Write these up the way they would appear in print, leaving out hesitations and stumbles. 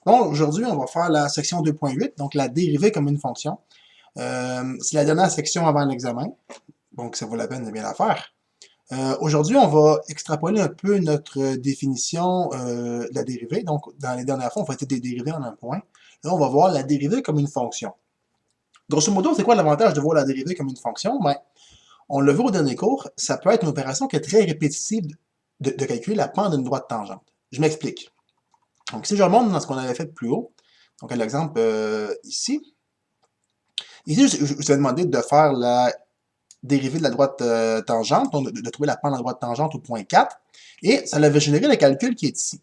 Bon, aujourd'hui, on va faire la section 2.8, donc la dérivée comme une fonction. C'est la dernière section avant l'examen, donc ça vaut la peine de bien la faire. Aujourd'hui, on va extrapoler un peu notre définition de la dérivée. Donc, dans les dernières fois, on faisait des dérivées en un point. Là, on va voir la dérivée comme une fonction. Grosso modo, c'est quoi l'avantage de voir la dérivée comme une fonction? Ben, on l'a vu au dernier cours, ça peut être une opération qui est très répétitive de calculer la pente d'une droite tangente. Je m'explique. Donc, si je remonte dans ce qu'on avait fait plus haut, donc à l'exemple ici, je vous ai demandé de faire la dérivée de la droite tangente, donc de trouver la pente de la droite tangente au point 4, et ça avait généré le calcul qui est ici.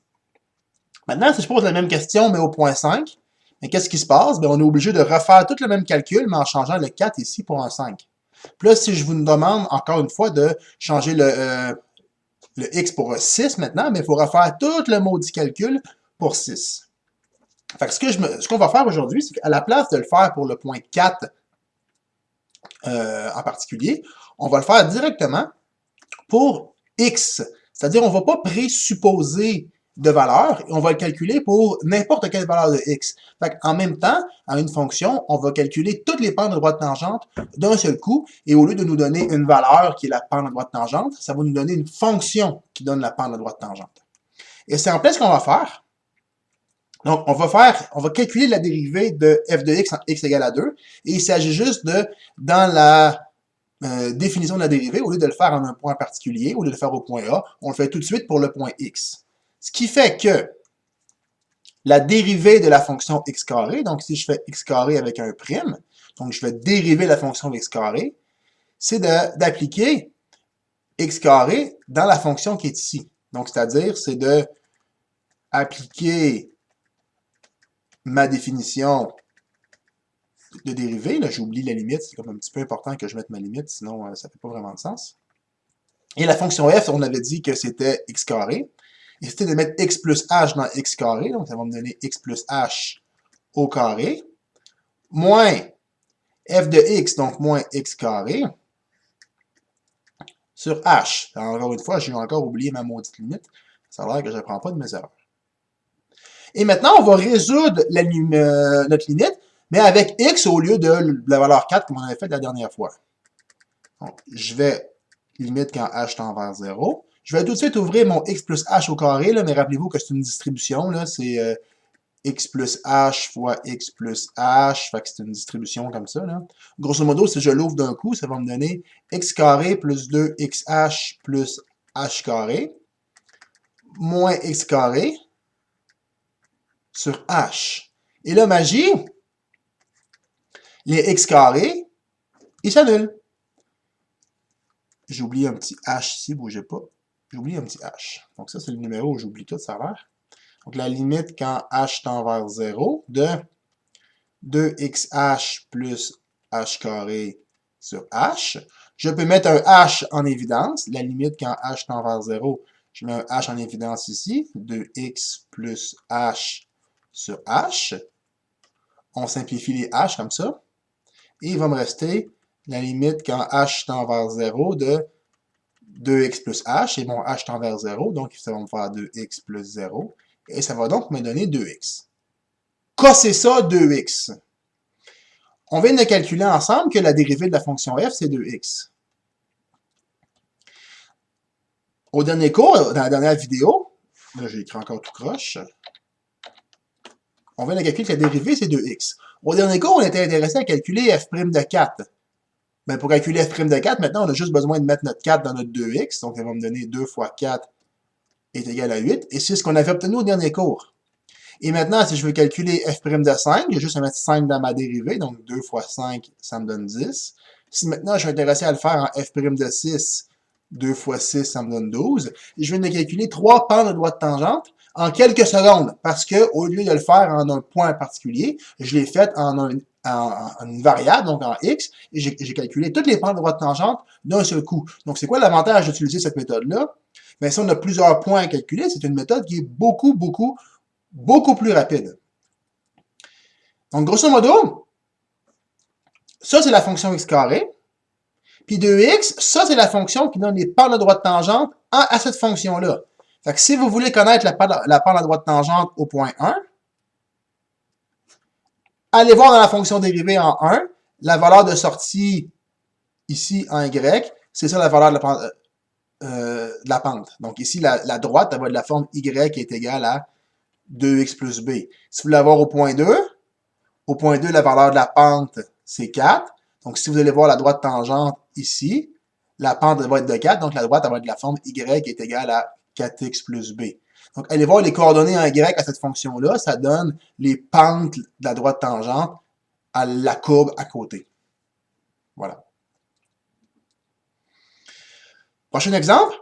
Maintenant, si je pose la même question, mais au point 5, mais qu'est-ce qui se passe? Bien, on est obligé de refaire tout le même calcul, mais en changeant le 4 ici pour un 5. Puis là, si je vous demande encore une fois de changer le x pour 6 maintenant, mais il faut refaire tout le maudit calcul pour 6. Fait que ce qu'on va faire aujourd'hui, c'est qu'à la place de le faire pour le point 4 en particulier, on va le faire directement pour x. C'est-à-dire, on ne va pas présupposer de valeur, on va le calculer pour n'importe quelle valeur de x. Fait en même temps, à une fonction, on va calculer toutes les pentes de droite tangente d'un seul coup, et au lieu de nous donner une valeur qui est la pente de droite tangente, ça va nous donner une fonction qui donne la pente de droite tangente. Et c'est en fait ce qu'on va faire. Donc, on va calculer la dérivée de f de x en x égale à 2, et il s'agit juste de, dans la définition de la dérivée, au lieu de le faire en un point particulier, au lieu de le faire au point A, on le fait tout de suite pour le point x. Ce qui fait que la dérivée de la fonction x carré, donc si je fais x carré avec un prime, donc je vais dériver la fonction x carré, c'est d'appliquer x carré dans la fonction qui est ici. Donc, c'est-à-dire, c'est de appliquer ma définition de dérivée. Là, j'oublie la limite, c'est comme un petit peu important que je mette ma limite, sinon ça ne fait pas vraiment de sens. Et la fonction f, on avait dit que c'était x carré. Et c'était de mettre x plus h dans x carré, donc ça va me donner x plus h au carré, moins f de x, donc moins x carré, sur h. Alors, encore une fois, j'ai encore oublié ma maudite limite. Ça a l'air que je ne prends pas de mes erreurs. Et maintenant, on va résoudre notre limite, mais avec x au lieu de la valeur 4 comme on avait fait la dernière fois. Donc, je vais limite quand h tend vers 0. Je vais tout de suite ouvrir mon x plus h au carré, là, mais rappelez-vous que c'est une distribution, là, c'est x plus h fois x plus h, fait que c'est une distribution comme ça. Là. Grosso modo, si je l'ouvre d'un coup, ça va me donner x carré plus 2xh plus h carré, moins x carré, sur h. Et là, magie, les x carrés, ils s'annulent. J'ai oublié un petit h ici, bougez pas. J'ai oublié un petit h. Donc ça, c'est le numéro où j'oublie tout, ça a l'air. Donc la limite quand h tend vers 0 de 2xh plus h carré sur h. Je peux mettre un h en évidence. La limite quand h tend vers 0, je mets un h en évidence ici. 2x plus h sur h. On simplifie les h comme ça. Et il va me rester la limite quand h tend vers 0 de 2x plus h. Et mon h tend vers 0, donc ça va me faire 2x plus 0. Et ça va donc me donner 2x. Qu'est-ce que c'est ça, 2x? On vient de calculer ensemble que la dérivée de la fonction f, c'est 2x. Au dernier cours, dans la dernière vidéo, là j'ai écrit encore tout croche, on vient de calculer que la dérivée, c'est 2x. Au dernier cours, on était intéressé à calculer f' de 4. Ben, pour calculer f' de 4, maintenant, on a juste besoin de mettre notre 4 dans notre 2x. Donc, ça va me donner 2 fois 4 est égal à 8. Et c'est ce qu'on avait obtenu au dernier cours. Et maintenant, si je veux calculer f' de 5, j'ai juste à mettre 5 dans ma dérivée. Donc, 2 fois 5, ça me donne 10. Si maintenant, je suis intéressé à le faire en f' de 6, 2 fois 6, ça me donne 12. Et je viens de calculer 3 pentes de droite tangente en quelques secondes. Parce que, au lieu de le faire en un point particulier, je l'ai fait en une variable, donc en x, et j'ai calculé toutes les pentes de droite tangente d'un seul coup. Donc, c'est quoi l'avantage d'utiliser cette méthode-là? Bien, si on a plusieurs points à calculer, c'est une méthode qui est beaucoup plus rapide. Donc, grosso modo, ça, c'est la fonction x carré. Puis 2x, ça, c'est la fonction qui donne les pentes de droite tangente à cette fonction-là. Fait que si vous voulez connaître la pente de droite tangente au point 1, Allez voir dans la fonction dérivée en 1, la valeur de sortie ici en y, c'est ça la valeur de la pente. Donc ici, la droite, elle va être de la forme y est égale à 2x plus b. Si vous voulez avoir au point 2, la valeur de la pente, c'est 4. Donc si vous allez voir la droite tangente ici, la pente va être de 4, donc la droite elle va être de la forme y est égale à 4x plus b. Donc allez voir les coordonnées en y à cette fonction-là, ça donne les pentes de la droite tangente à la courbe à côté. Voilà. Prochain exemple,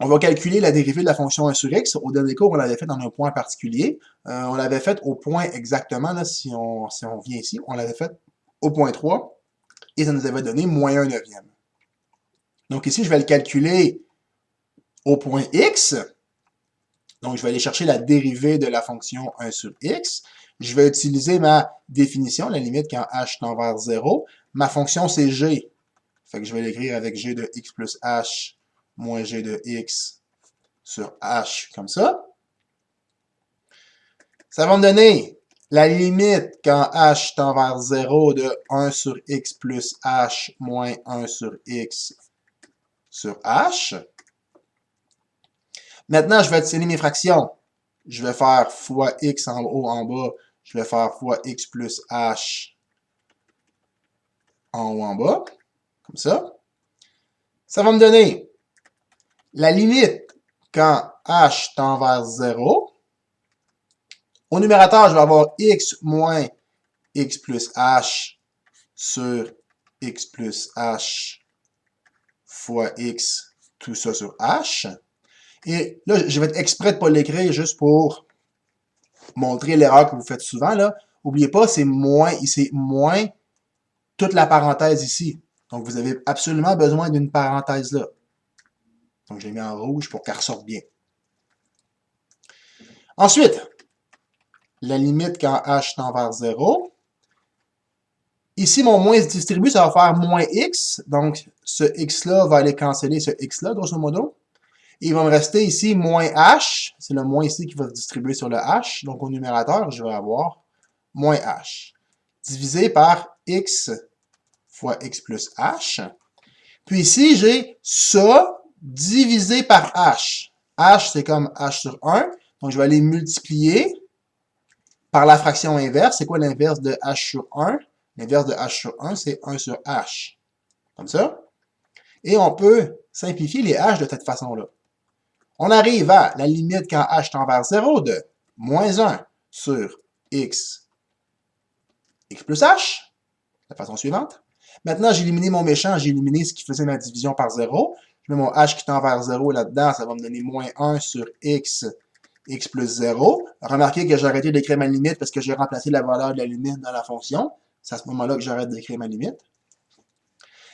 on va calculer la dérivée de la fonction 1 sur x. Au dernier cours, on l'avait fait dans un point particulier. On l'avait fait au point exactement, là, si on vient ici, on l'avait fait au point 3, et ça nous avait donné moins 1 neuvième. Donc ici, je vais le calculer au point x. Donc, je vais aller chercher la dérivée de la fonction 1 sur x. Je vais utiliser ma définition, la limite quand h tend vers 0. Ma fonction, c'est g. Fait que je vais l'écrire avec g de x plus h moins g de x sur h, comme ça. Ça va me donner la limite quand h tend vers 0 de 1 sur x plus h moins 1 sur x sur h. Maintenant, je vais additionner mes fractions. Je vais faire fois x en haut, en bas. Je vais faire fois x plus h en haut, en bas. Comme ça. Ça va me donner la limite quand h tend vers 0. Au numérateur, je vais avoir x moins x plus h sur x plus h fois x, tout ça sur h. Et là, je vais être exprès de ne pas l'écrire juste pour montrer l'erreur que vous faites souvent. Là. N'oubliez pas, c'est moins toute la parenthèse ici. Donc, vous avez absolument besoin d'une parenthèse là. Donc, je l'ai mis en rouge pour qu'elle ressorte bien. Ensuite, la limite quand h tend vers 0. Ici, mon moins se distribue, ça va faire moins x. Donc, ce x-là va aller canceller ce x-là, grosso modo. Et il va me rester ici moins h. C'est le moins ici qui va se distribuer sur le h. Donc, au numérateur, je vais avoir moins h. Divisé par x fois x plus h. Puis ici, j'ai ça divisé par h. h, c'est comme h sur 1. Donc, je vais aller multiplier par la fraction inverse. C'est quoi l'inverse de h sur 1? L'inverse de h sur 1, c'est 1 sur h. Comme ça. Et on peut simplifier les h de cette façon-là. On arrive à la limite quand h tend vers 0 de moins 1 sur x plus h, de la façon suivante. Maintenant, j'ai éliminé mon méchant, j'ai éliminé ce qui faisait ma division par 0. Je mets mon h qui tend vers 0 là-dedans, ça va me donner moins 1 sur x plus 0. Remarquez que j'ai arrêté d'écrire ma limite parce que j'ai remplacé la valeur de la limite dans la fonction. C'est à ce moment-là que j'arrête d'écrire ma limite.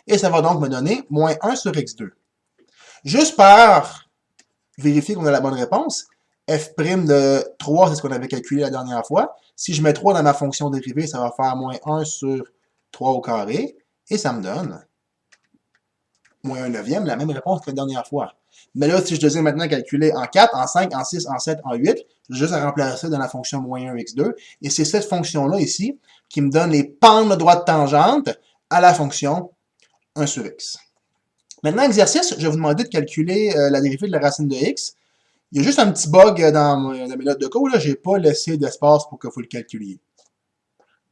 Et ça va donc me donner moins 1 sur x2. Juste par vérifier qu'on a la bonne réponse, f' de 3, c'est ce qu'on avait calculé la dernière fois. Si je mets 3 dans ma fonction dérivée, ça va faire moins 1 sur 3 au carré. Et ça me donne moins 1 neuvième, la même réponse que la dernière fois. Mais là, si je devais maintenant calculer en 4, en 5, en 6, en 7, en 8, j'ai juste à remplacer dans la fonction moins 1 x2. Et c'est cette fonction-là ici qui me donne les pentes de droite tangente à la fonction 1 sur x. Maintenant, exercice, je vais vous demander de calculer la dérivée de la racine de x. Il y a juste un petit bug dans mes notes de cours. Je n'ai pas laissé d'espace pour que vous le calculiez.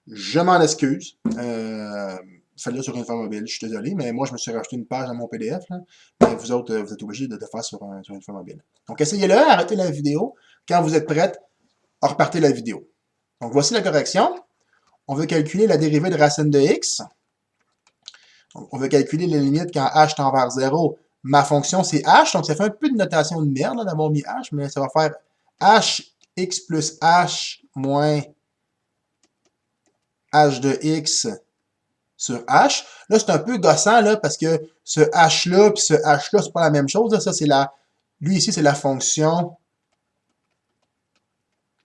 Je m'en excuse. Faites-le sur une forme mobile, je suis désolé, mais moi, je me suis rajouté une page dans mon PDF. Là, mais vous autres, vous êtes obligés de le faire sur une forme mobile. Donc, essayez-le, arrêtez la vidéo. Quand vous êtes prête, repartez la vidéo. Donc, voici la correction. On veut calculer la dérivée de racine de x. Donc, on veut calculer les limites quand h tend vers 0. Ma fonction, c'est h. Donc, ça fait un peu de notation de merde d'avoir mis h, mais ça va faire h x plus h moins h de x sur h. Là, c'est un peu gossant, là, parce que ce h-là puis ce h-là, c'est pas la même chose. Là. Ça, c'est lui, ici, c'est la fonction.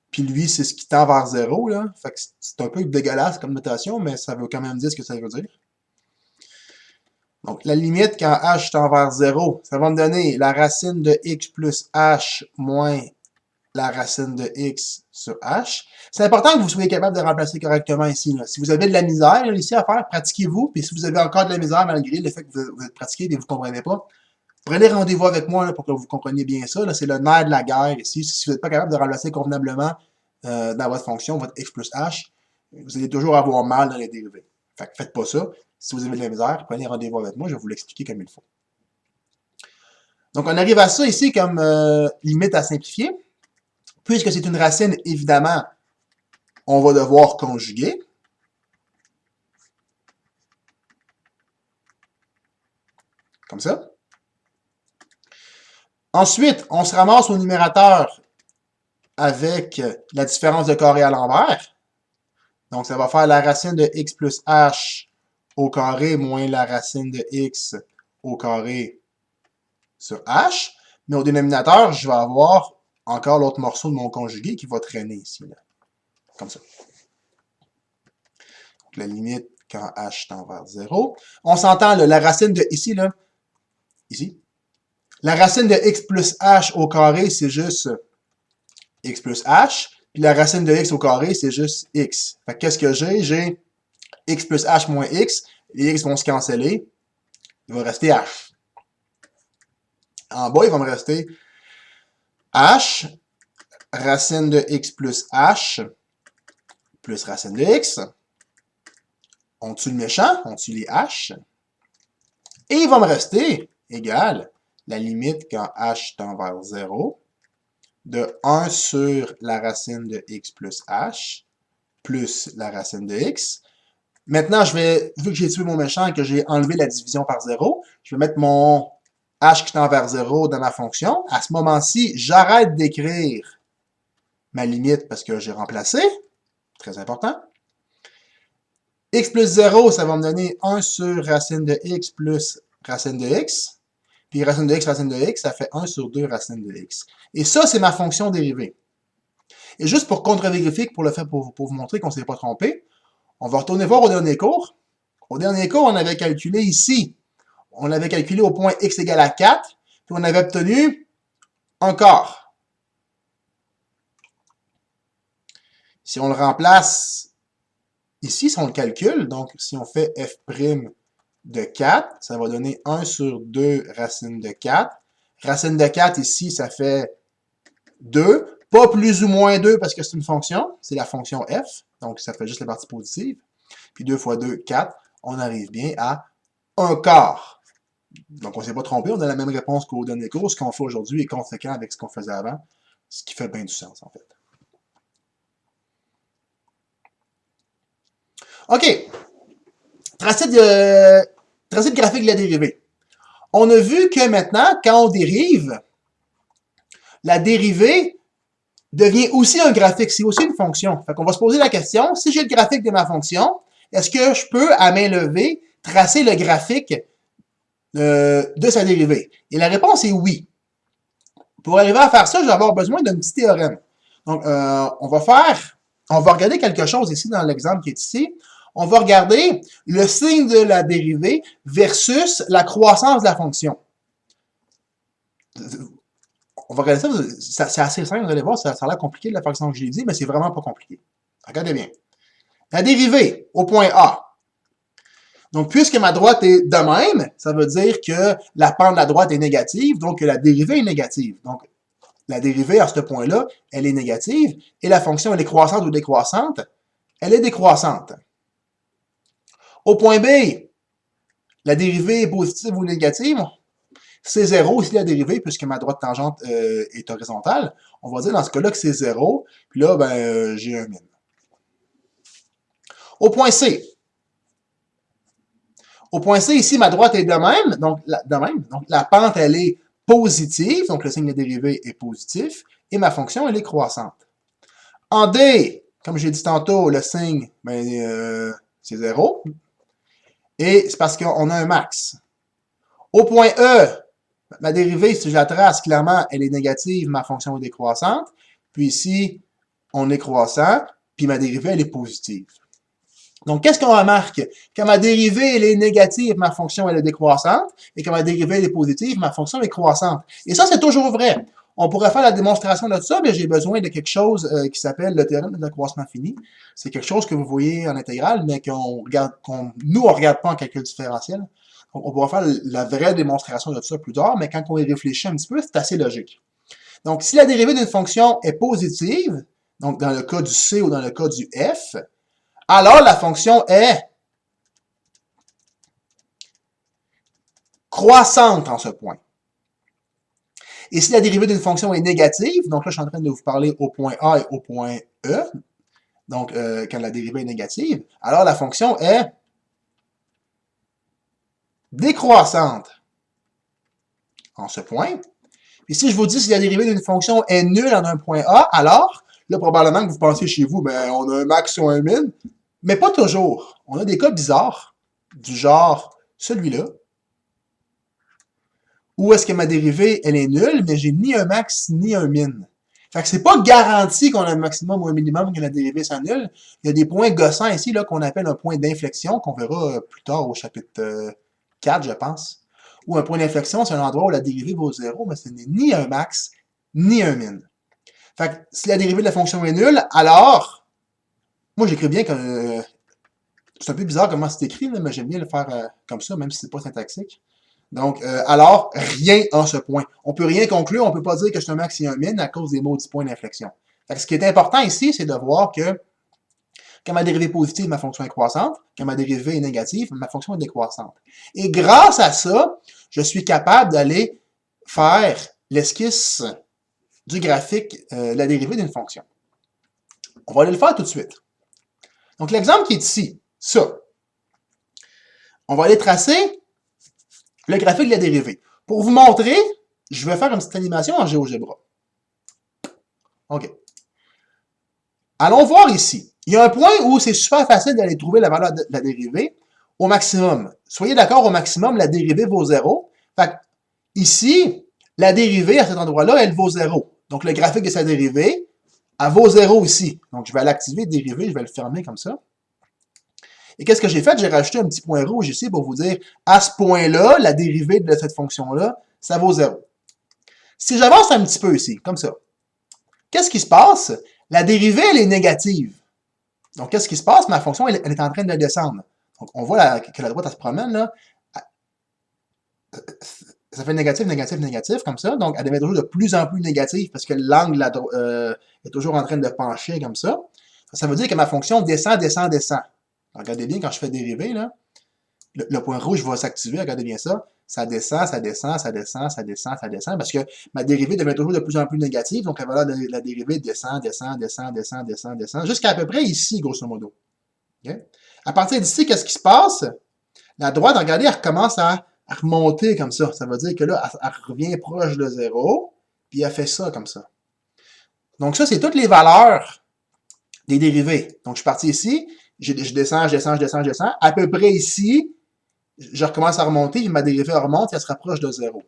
Puis lui, c'est ce qui tend vers 0. Là. Fait que c'est un peu dégueulasse comme notation, mais ça veut quand même dire ce que ça veut dire. Donc, la limite quand h tend vers 0, ça va me donner la racine de x plus h moins la racine de x sur h. C'est important que vous soyez capable de remplacer correctement ici. Là. Si vous avez de la misère là, ici à faire, pratiquez-vous. Puis si vous avez encore de la misère malgré le fait que vous êtes pratiqué et que vous ne comprenez pas, prenez rendez-vous avec moi là, pour que vous compreniez bien ça. C'est le nerf de la guerre ici. Si vous n'êtes pas capable de remplacer convenablement dans votre fonction, votre x plus h, vous allez toujours avoir mal dans les dérivés. Fait que faites pas ça. Si vous avez de la misère, prenez rendez-vous avec moi, je vais vous l'expliquer comme il faut. Donc, on arrive à ça ici comme limite à simplifier. Puisque c'est une racine, évidemment, on va devoir conjuguer. Comme ça. Ensuite, on se ramasse au numérateur avec la différence de carré à l'envers. Donc, ça va faire la racine de x plus h au carré moins la racine de x au carré sur h. Mais au dénominateur, je vais avoir encore l'autre morceau de mon conjugué qui va traîner ici. Là. Comme ça. Donc, la limite quand h tend vers 0. On s'entend, la racine de ici, là, ici. La racine de x plus h au carré, c'est juste x plus h. Puis la racine de x au carré, c'est juste x. Fait que qu'est-ce que j'ai? J'ai x plus h moins x. Les x vont se canceller. Il va rester h. En bas, il va me rester h, racine de x plus h, plus racine de x. On tue le méchant, on tue les h. Et il va me rester égal la limite quand h tend vers 0 de 1 sur la racine de x plus h plus la racine de x. Maintenant, vu que j'ai tué mon méchant et que j'ai enlevé la division par 0, je vais mettre mon h qui tend vers 0 dans ma fonction. À ce moment-ci, j'arrête d'écrire ma limite parce que j'ai remplacé. Très important. X plus 0, ça va me donner 1 sur racine de x plus racine de x. Puis racine de x, ça fait 1 sur 2 racine de x. Et ça, c'est ma fonction dérivée. Et juste pour contre-vérifier, pour vous montrer qu'on ne s'est pas trompé, on va retourner voir au dernier cours. Au dernier cours, on avait calculé ici. On avait calculé au point x égale à 4, puis on avait obtenu un quart. Si on le remplace ici, si on le calcule, donc si on fait f' de 4, ça va donner 1 sur 2 racine de 4. Racine de 4 ici, ça fait 2. Pas plus ou moins 2 parce que c'est une fonction, c'est la fonction f, donc ça fait juste la partie positive. Puis 2 fois 2, 4, on arrive bien à 1 quart. Donc on ne s'est pas trompé, on a la même réponse qu'au dernier cours. Ce qu'on fait aujourd'hui est conséquent avec ce qu'on faisait avant, ce qui fait bien du sens en fait. OK. Tracé de graphique de la dérivée. On a vu que maintenant, quand on dérive, la dérivée devient aussi un graphique, c'est aussi une fonction. Fait qu'on va se poser la question, si j'ai le graphique de ma fonction, est-ce que je peux, à main levée, tracer le graphique de sa dérivée? Et la réponse est oui. Pour arriver à faire ça, je vais avoir besoin d'un petit théorème. Donc, on va regarder quelque chose ici dans l'exemple qui est ici. On va regarder le signe de la dérivée versus la croissance de la fonction. On va regarder ça, c'est assez simple, vous allez voir, ça a l'air compliqué de la façon que je l'ai dit, mais c'est vraiment pas compliqué. Regardez bien. La dérivée au point A. Donc, puisque ma droite est de même, ça veut dire que la pente de la droite est négative, donc que la dérivée est négative. Donc, la dérivée à ce point-là, elle est négative, et la fonction, elle est croissante ou décroissante? Elle est décroissante. Au point B, la dérivée est positive ou négative? C'est 0 ici la dérivée, puisque ma droite tangente est horizontale. On va dire dans ce cas-là que c'est 0, puis là, j'ai un min. Au point C. Au point C, ici, ma droite est de même, donc la pente, elle est positive, donc le signe de dérivée est positif, et ma fonction, elle est croissante. En D, comme j'ai dit tantôt, le signe, c'est 0, et c'est parce qu'on a un max. Au point E, ma dérivée, si je la trace, clairement, elle est négative, ma fonction est décroissante. Puis ici, on est croissant, puis ma dérivée, elle est positive. Donc, qu'est-ce qu'on remarque? Quand ma dérivée, elle est négative, ma fonction, elle est décroissante. Et quand ma dérivée, elle est positive, ma fonction est croissante. Et ça, c'est toujours vrai. On pourrait faire la démonstration de ça, mais j'ai besoin de quelque chose qui s'appelle le théorème de l'accroissement fini. C'est quelque chose que vous voyez en intégrale, mais nous, on regarde pas en calcul différentiel. Donc, on pourra faire la vraie démonstration de ça plus tard, mais quand on y réfléchit un petit peu, c'est assez logique. Donc, si la dérivée d'une fonction est positive, donc dans le cas du C ou dans le cas du F, alors la fonction est croissante en ce point. Et si la dérivée d'une fonction est négative, donc là, je suis en train de vous parler au point A et au point E, donc quand la dérivée est négative, alors la fonction est décroissante en ce point. Et si je vous dis si la dérivée d'une fonction est nulle en un point A, alors, là, probablement que vous pensez chez vous, ben, on a un max ou un min, mais pas toujours. On a des cas bizarres, du genre celui-là, où est-ce que ma dérivée, elle est nulle, mais j'ai ni un max ni un min. Fait que c'est pas garanti qu'on a un maximum ou un minimum que la dérivée soit nulle. Il y a des points gossants ici, là, qu'on appelle un point d'inflexion, qu'on verra plus tard au chapitre 4, je pense. Ou un point d'inflexion, c'est un endroit où la dérivée vaut 0, mais ce n'est ni un max, ni un min. Fait que si la dérivée de la fonction est nulle, alors, moi j'écris bien que c'est un peu bizarre comment c'est écrit, là, mais j'aime bien le faire comme ça, même si c'est pas syntaxique. Donc, alors, rien en ce point. On peut rien conclure, on peut pas dire que c'est un max et un min à cause des maudits points d'inflexion. Fait que ce qui est important ici, c'est de voir que quand ma dérivée est positive, ma fonction est croissante. Quand ma dérivée est négative, ma fonction est décroissante. Et grâce à ça, je suis capable d'aller faire l'esquisse du graphique, la dérivée d'une fonction. On va aller le faire tout de suite. Donc, l'exemple qui est ici, ça. On va aller tracer le graphique de la dérivée. Pour vous montrer, je vais faire une petite animation en GeoGebra. OK. Allons voir ici. Il y a un point où c'est super facile d'aller trouver la valeur de la dérivée au maximum. Soyez d'accord, au maximum, la dérivée vaut 0. Fait que, ici, la dérivée, à cet endroit-là, elle vaut 0. Donc, le graphique de sa dérivée, elle vaut 0 ici. Donc, je vais l'activer, dérivée, je vais le fermer comme ça. Et qu'est-ce que j'ai fait? J'ai rajouté un petit point rouge ici pour vous dire, à ce point-là, la dérivée de cette fonction-là, ça vaut 0. Si j'avance un petit peu ici, comme ça, qu'est-ce qui se passe? La dérivée, elle est négative. Donc, qu'est-ce qui se passe? Ma fonction, elle est en train de descendre. Donc, on voit que la droite, elle se promène, là. Ça fait négatif, négatif, négatif, comme ça. Donc, elle devient toujours de plus en plus négative parce que l'angle est toujours en train de pencher comme ça. Ça veut dire que ma fonction descend, descend, descend. Regardez bien, quand je fais dériver, là, le point rouge va s'activer, regardez bien ça. Ça descend, ça descend, ça descend, ça descend, ça descend, parce que ma dérivée devient toujours de plus en plus négative, donc la valeur de la dérivée descend, descend, descend, descend, descend, descend, jusqu'à à peu près ici, grosso modo. Okay? À partir d'ici, qu'est-ce qui se passe? La droite, regardez, elle recommence à remonter comme ça. Ça veut dire que là, elle revient proche de 0, puis elle fait ça comme ça. Donc ça, c'est toutes les valeurs des dérivées. Donc je suis parti ici, je descends, je descends, je descends, je descends. À peu près ici, je recommence à remonter, puis ma dérivée remonte, et elle se rapproche de 0.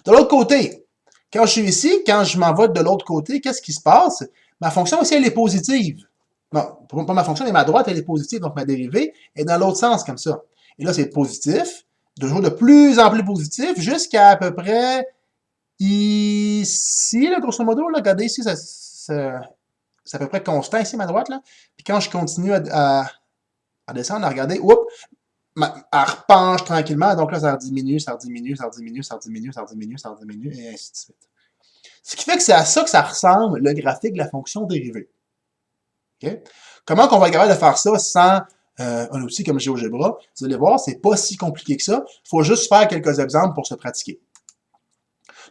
De l'autre côté, quand je suis ici, quand je m'en vais de l'autre côté, qu'est-ce qui se passe? Ma fonction ici, elle est positive. Non, pas ma fonction, mais ma droite, elle est positive, donc ma dérivée est dans l'autre sens, comme ça. Et là, c'est positif, toujours de plus en plus positif, jusqu'à peu près ici, là, grosso modo, là, regardez ici, c'est à peu près constant ici, ma droite, là. Puis quand je continue à descendre, à regarder, oups, elle repenche tranquillement, donc là, ça rediminue, ça rediminue, ça rediminue, ça rediminue, ça rediminue, ça rediminue, et ainsi de suite. Ce qui fait que c'est à ça que ça ressemble, le graphique de la fonction dérivée. Okay? Comment qu'on va être capable de faire ça sans un outil comme GeoGebra? Vous allez voir, c'est pas si compliqué que ça. Il faut juste faire quelques exemples pour se pratiquer.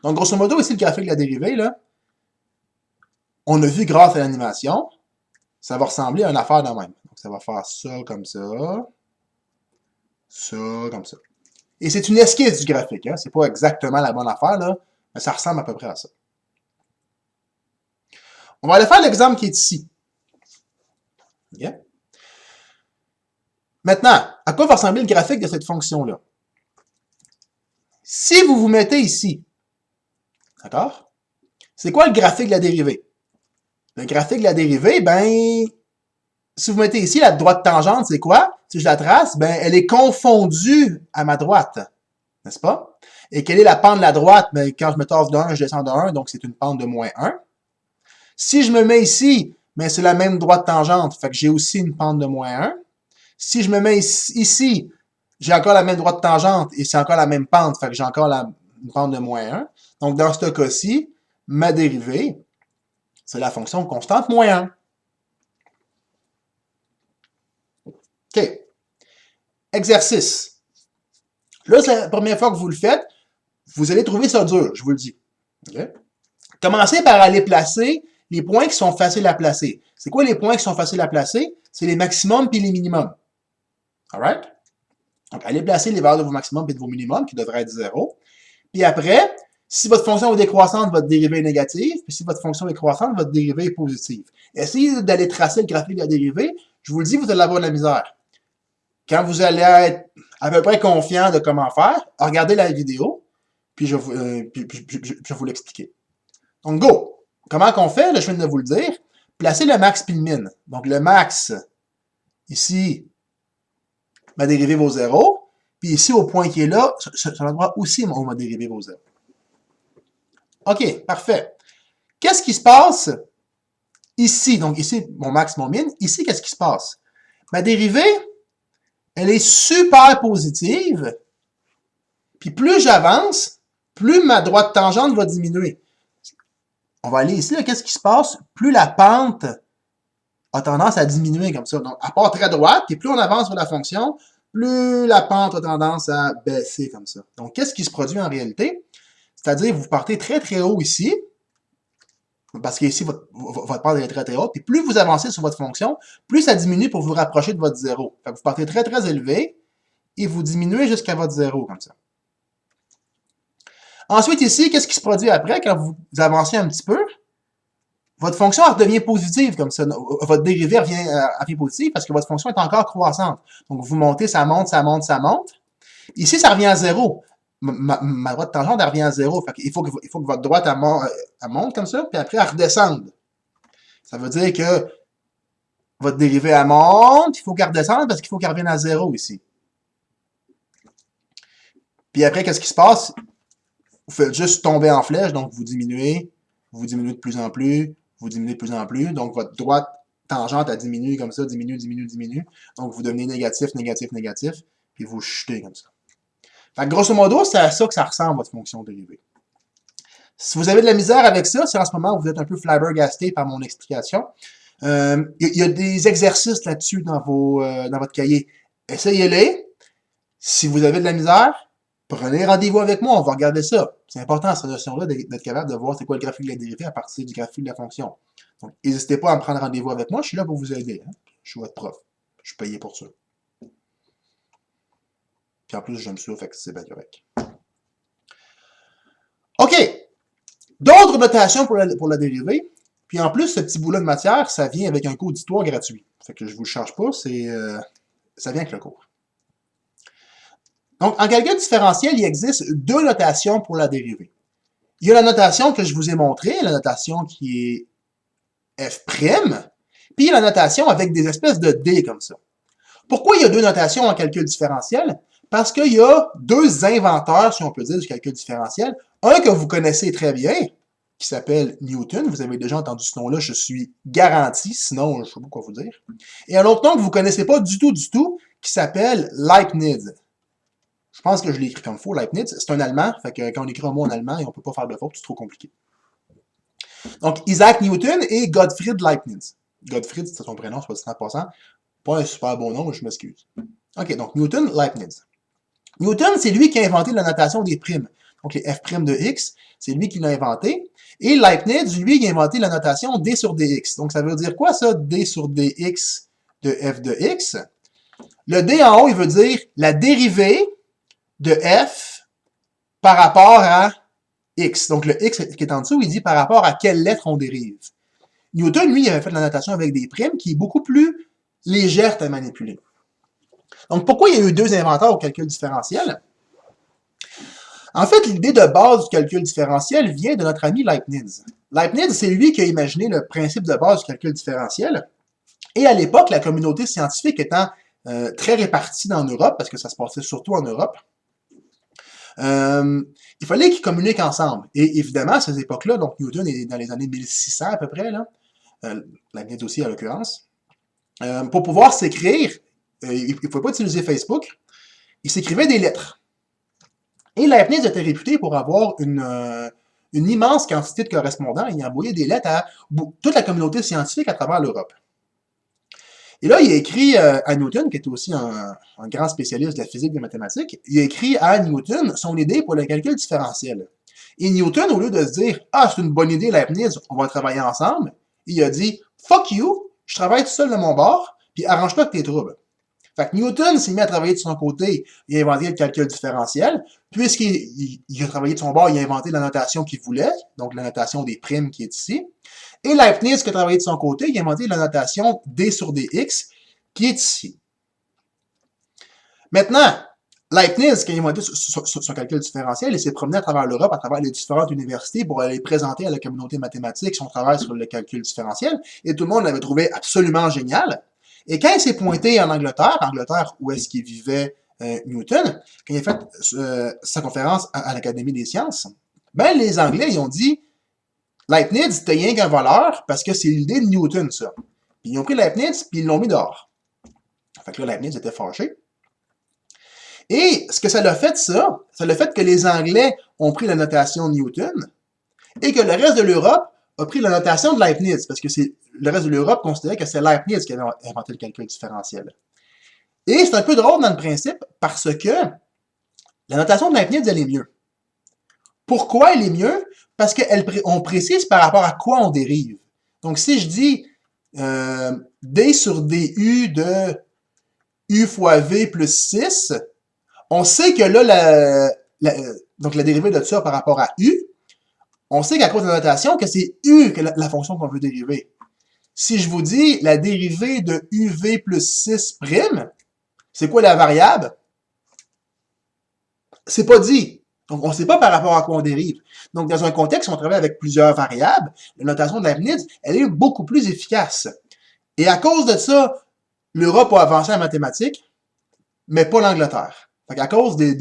Donc, grosso modo, ici, le graphique de la dérivée, là, on a vu grâce à l'animation, ça va ressembler à une affaire de même. Donc, ça va faire ça comme ça, comme ça. Et c'est une esquisse du graphique, hein? C'est pas exactement la bonne affaire, là, mais ça ressemble à peu près à ça. On va aller faire l'exemple qui est ici. Okay? Maintenant, à quoi va ressembler le graphique de cette fonction-là? Si vous vous mettez ici, d'accord? C'est quoi le graphique de la dérivée? Le graphique de la dérivée, ben, si vous mettez ici, la droite tangente, c'est quoi? Si je la trace, ben, elle est confondue à ma droite. n'est-ce pas? Et quelle est la pente de la droite? Mais quand je me tasse de 1, je descends de 1, donc c'est une pente de moins 1. Si je me mets ici, mais c'est la même droite tangente, fait que j'ai aussi une pente de moins 1. Si je me mets ici, j'ai encore la même droite tangente et c'est encore la même pente, fait que j'ai encore une pente de moins 1. Donc, dans ce cas-ci, ma dérivée, c'est la fonction constante moins 1. OK. Exercice. Là, c'est la première fois que vous le faites. Vous allez trouver ça dur, je vous le dis. Okay? Commencez par aller placer les points qui sont faciles à placer. C'est quoi les points qui sont faciles à placer? C'est les maximums puis les minimums. Alright? Donc, allez placer les valeurs de vos maximums et de vos minimums, qui devraient être 0. Puis après, si votre fonction est décroissante, votre dérivée est négative. Puis si votre fonction est croissante, votre dérivée est positive. Essayez d'aller tracer le graphique de la dérivée. Je vous le dis, vous allez avoir de la misère. Quand vous allez être à peu près confiant de comment faire, regardez la vidéo, puis je vais vous l'expliquer. Donc, go! Comment qu'on fait? Là, je viens de vous le dire. Placez le max puis le min. Donc, le max, ici, ma dérivée vaut 0. Puis ici, au point qui est là, sur l'endroit aussi, on ma dérivée vaut 0. OK, parfait. Qu'est-ce qui se passe ici? Donc, ici, mon max, mon min. Ici, qu'est-ce qui se passe? Ma dérivée, elle est super positive. Puis plus j'avance, plus ma droite tangente va diminuer. On va aller ici, qu'est-ce qui se passe? Plus la pente a tendance à diminuer comme ça. Donc, elle part très droite, puis plus on avance sur la fonction, plus la pente a tendance à baisser comme ça. Donc, qu'est-ce qui se produit en réalité? C'est-à-dire, vous partez très très haut ici, parce qu'ici, votre pente est très très haute, puis plus vous avancez sur votre fonction, plus ça diminue pour vous rapprocher de votre 0. Fait que vous partez très très élevé, et vous diminuez jusqu'à votre 0, comme ça. Ensuite, ici, qu'est-ce qui se produit après, quand vous avancez un petit peu? Votre fonction redevient positive, comme ça. Votre dérivée revient positive parce que votre fonction est encore croissante. Donc, vous montez, ça monte, ça monte, ça monte. Ici, ça revient à 0. Ma droite tangente, elle revient à 0. Fait il faut que votre droite, elle monte comme ça, puis après, elle redescende. Ça veut dire que votre dérivée, elle monte, il faut qu'elle redescende parce qu'il faut qu'elle revienne à 0 ici. Puis après, qu'est-ce qui se passe? Vous faites juste tomber en flèche, donc vous diminuez de plus en plus, vous diminuez de plus en plus, donc votre droite tangente, elle diminue comme ça, diminue. Donc vous devenez négatif, puis vous chutez comme ça. Fait que grosso modo, c'est à ça que ça ressemble, votre fonction dérivée. Si vous avez de la misère avec ça, c'est en ce moment où vous êtes un peu flabbergasté par mon explication. Il y a des exercices là-dessus dans votre cahier. Essayez-les. Si vous avez de la misère, prenez rendez-vous avec moi, on va regarder ça. C'est important, cette notion-là, d'être capable de voir c'est quoi le graphique de la dérivée à partir du graphique de la fonction. Donc, n'hésitez pas à me prendre rendez-vous avec moi, je suis là pour vous aider. Hein? Je suis votre prof. Je suis payé pour ça. Puis en plus, j'aime ça, fait que c'est bien correct. OK! D'autres notations pour la dérivée. Puis en plus, ce petit bout-là de matière, ça vient avec un cours d'histoire gratuit. Fait que je vous le charge pas, ça vient avec le cours. Donc, en calcul différentiel, il existe deux notations pour la dérivée. Il y a la notation que je vous ai montrée, la notation qui est f', puis il y a la notation avec des espèces de d comme ça. Pourquoi il y a deux notations en calcul différentiel? Parce qu'il y a deux inventeurs, si on peut dire, du calcul différentiel. Un que vous connaissez très bien, qui s'appelle Newton. Vous avez déjà entendu ce nom-là, je suis garanti, sinon je ne sais pas quoi vous dire. Et un autre nom que vous ne connaissez pas du tout, qui s'appelle Leibniz. Je pense que je l'ai écrit comme faux, Leibniz. C'est un Allemand, fait que quand on écrit un mot en allemand et on ne peut pas faire de faute, c'est trop compliqué. Donc, Isaac Newton et Gottfried Leibniz. Gottfried, c'est son prénom, c'est pas dit en passant. Pas un super bon nom, mais je m'excuse. OK, donc Newton, Leibniz. Newton, c'est lui qui a inventé la notation des primes. Donc, les f' de x, c'est lui qui l'a inventé. Et Leibniz, lui, il a inventé la notation d sur dx. Donc, ça veut dire quoi, ça, d sur dx de f de x? Le d en haut, il veut dire la dérivée de f par rapport à x. Donc, le x qui est en dessous, il dit par rapport à quelle lettre on dérive. Newton, lui, il avait fait la notation avec des primes qui est beaucoup plus légère à manipuler. Donc, pourquoi il y a eu deux inventeurs au calcul différentiel? En fait, l'idée de base du calcul différentiel vient de notre ami Leibniz. Leibniz, c'est lui qui a imaginé le principe de base du calcul différentiel. Et à l'époque, la communauté scientifique étant très répartie en Europe, parce que ça se passait surtout en Europe, Il fallait qu'ils communiquent ensemble. Et évidemment, à ces époques-là, donc Newton est dans les années 1600 à peu près, là, Leibniz aussi en l'occurrence, pour pouvoir s'écrire, il ne pouvait pas utiliser Facebook, il s'écrivait des lettres. Et Leibniz était réputé pour avoir une immense quantité de correspondants. Il envoyait des lettres à toute la communauté scientifique à travers l'Europe. Et là, il a écrit à Newton, qui était aussi un grand spécialiste de la physique des mathématiques, il a écrit à Newton son idée pour le calcul différentiel. Et Newton, au lieu de se dire « Ah, c'est une bonne idée, Leibniz, on va travailler ensemble », il a dit « Fuck you, je travaille tout seul de mon bord, puis arrange-toi avec tes troubles. » Fait que Newton s'est mis à travailler de son côté, il a inventé le calcul différentiel, puisqu'il a travaillé de son bord, il a inventé la notation qu'il voulait, donc la notation des primes qui est ici. Et Leibniz, qui a travaillé de son côté, il a inventé la notation d sur dx, qui est ici. Maintenant, Leibniz, qui a inventé son calcul différentiel, il s'est promené à travers l'Europe, à travers les différentes universités, pour aller présenter à la communauté mathématique son travail sur le calcul différentiel, et tout le monde l'avait trouvé absolument génial. Et quand il s'est pointé en Angleterre où est-ce qu'il vivait Newton, quand il a fait sa conférence à l'Académie des sciences, ben les Anglais, ils ont dit Leibniz, c'était rien qu'un voleur, parce que c'est l'idée de Newton, ça. Puis ils ont pris Leibniz, puis ils l'ont mis dehors. Fait que là, Leibniz était fâché. Et ce que ça l'a fait, ça l'a fait que les Anglais ont pris la notation de Newton, et que le reste de l'Europe a pris la notation de Leibniz, parce que le reste de l'Europe considérait que c'est Leibniz qui avait inventé le calcul différentiel. Et c'est un peu drôle dans le principe, parce que la notation de Leibniz, elle est mieux. Pourquoi elle est mieux? Parce qu'on précise par rapport à quoi on dérive. Donc, si je dis d sur du de u fois v plus 6, on sait que là, donc la dérivée de ça par rapport à u, on sait qu'à cause de la notation, que c'est u que la fonction qu'on veut dériver. Si je vous dis la dérivée de uv plus 6', c'est quoi la variable? C'est pas dit. Donc, on ne sait pas par rapport à quoi on dérive. Donc, dans un contexte où on travaille avec plusieurs variables, la notation de Leibniz, elle est beaucoup plus efficace. Et à cause de ça, l'Europe a avancé en mathématiques, mais pas l'Angleterre. Fait à cause je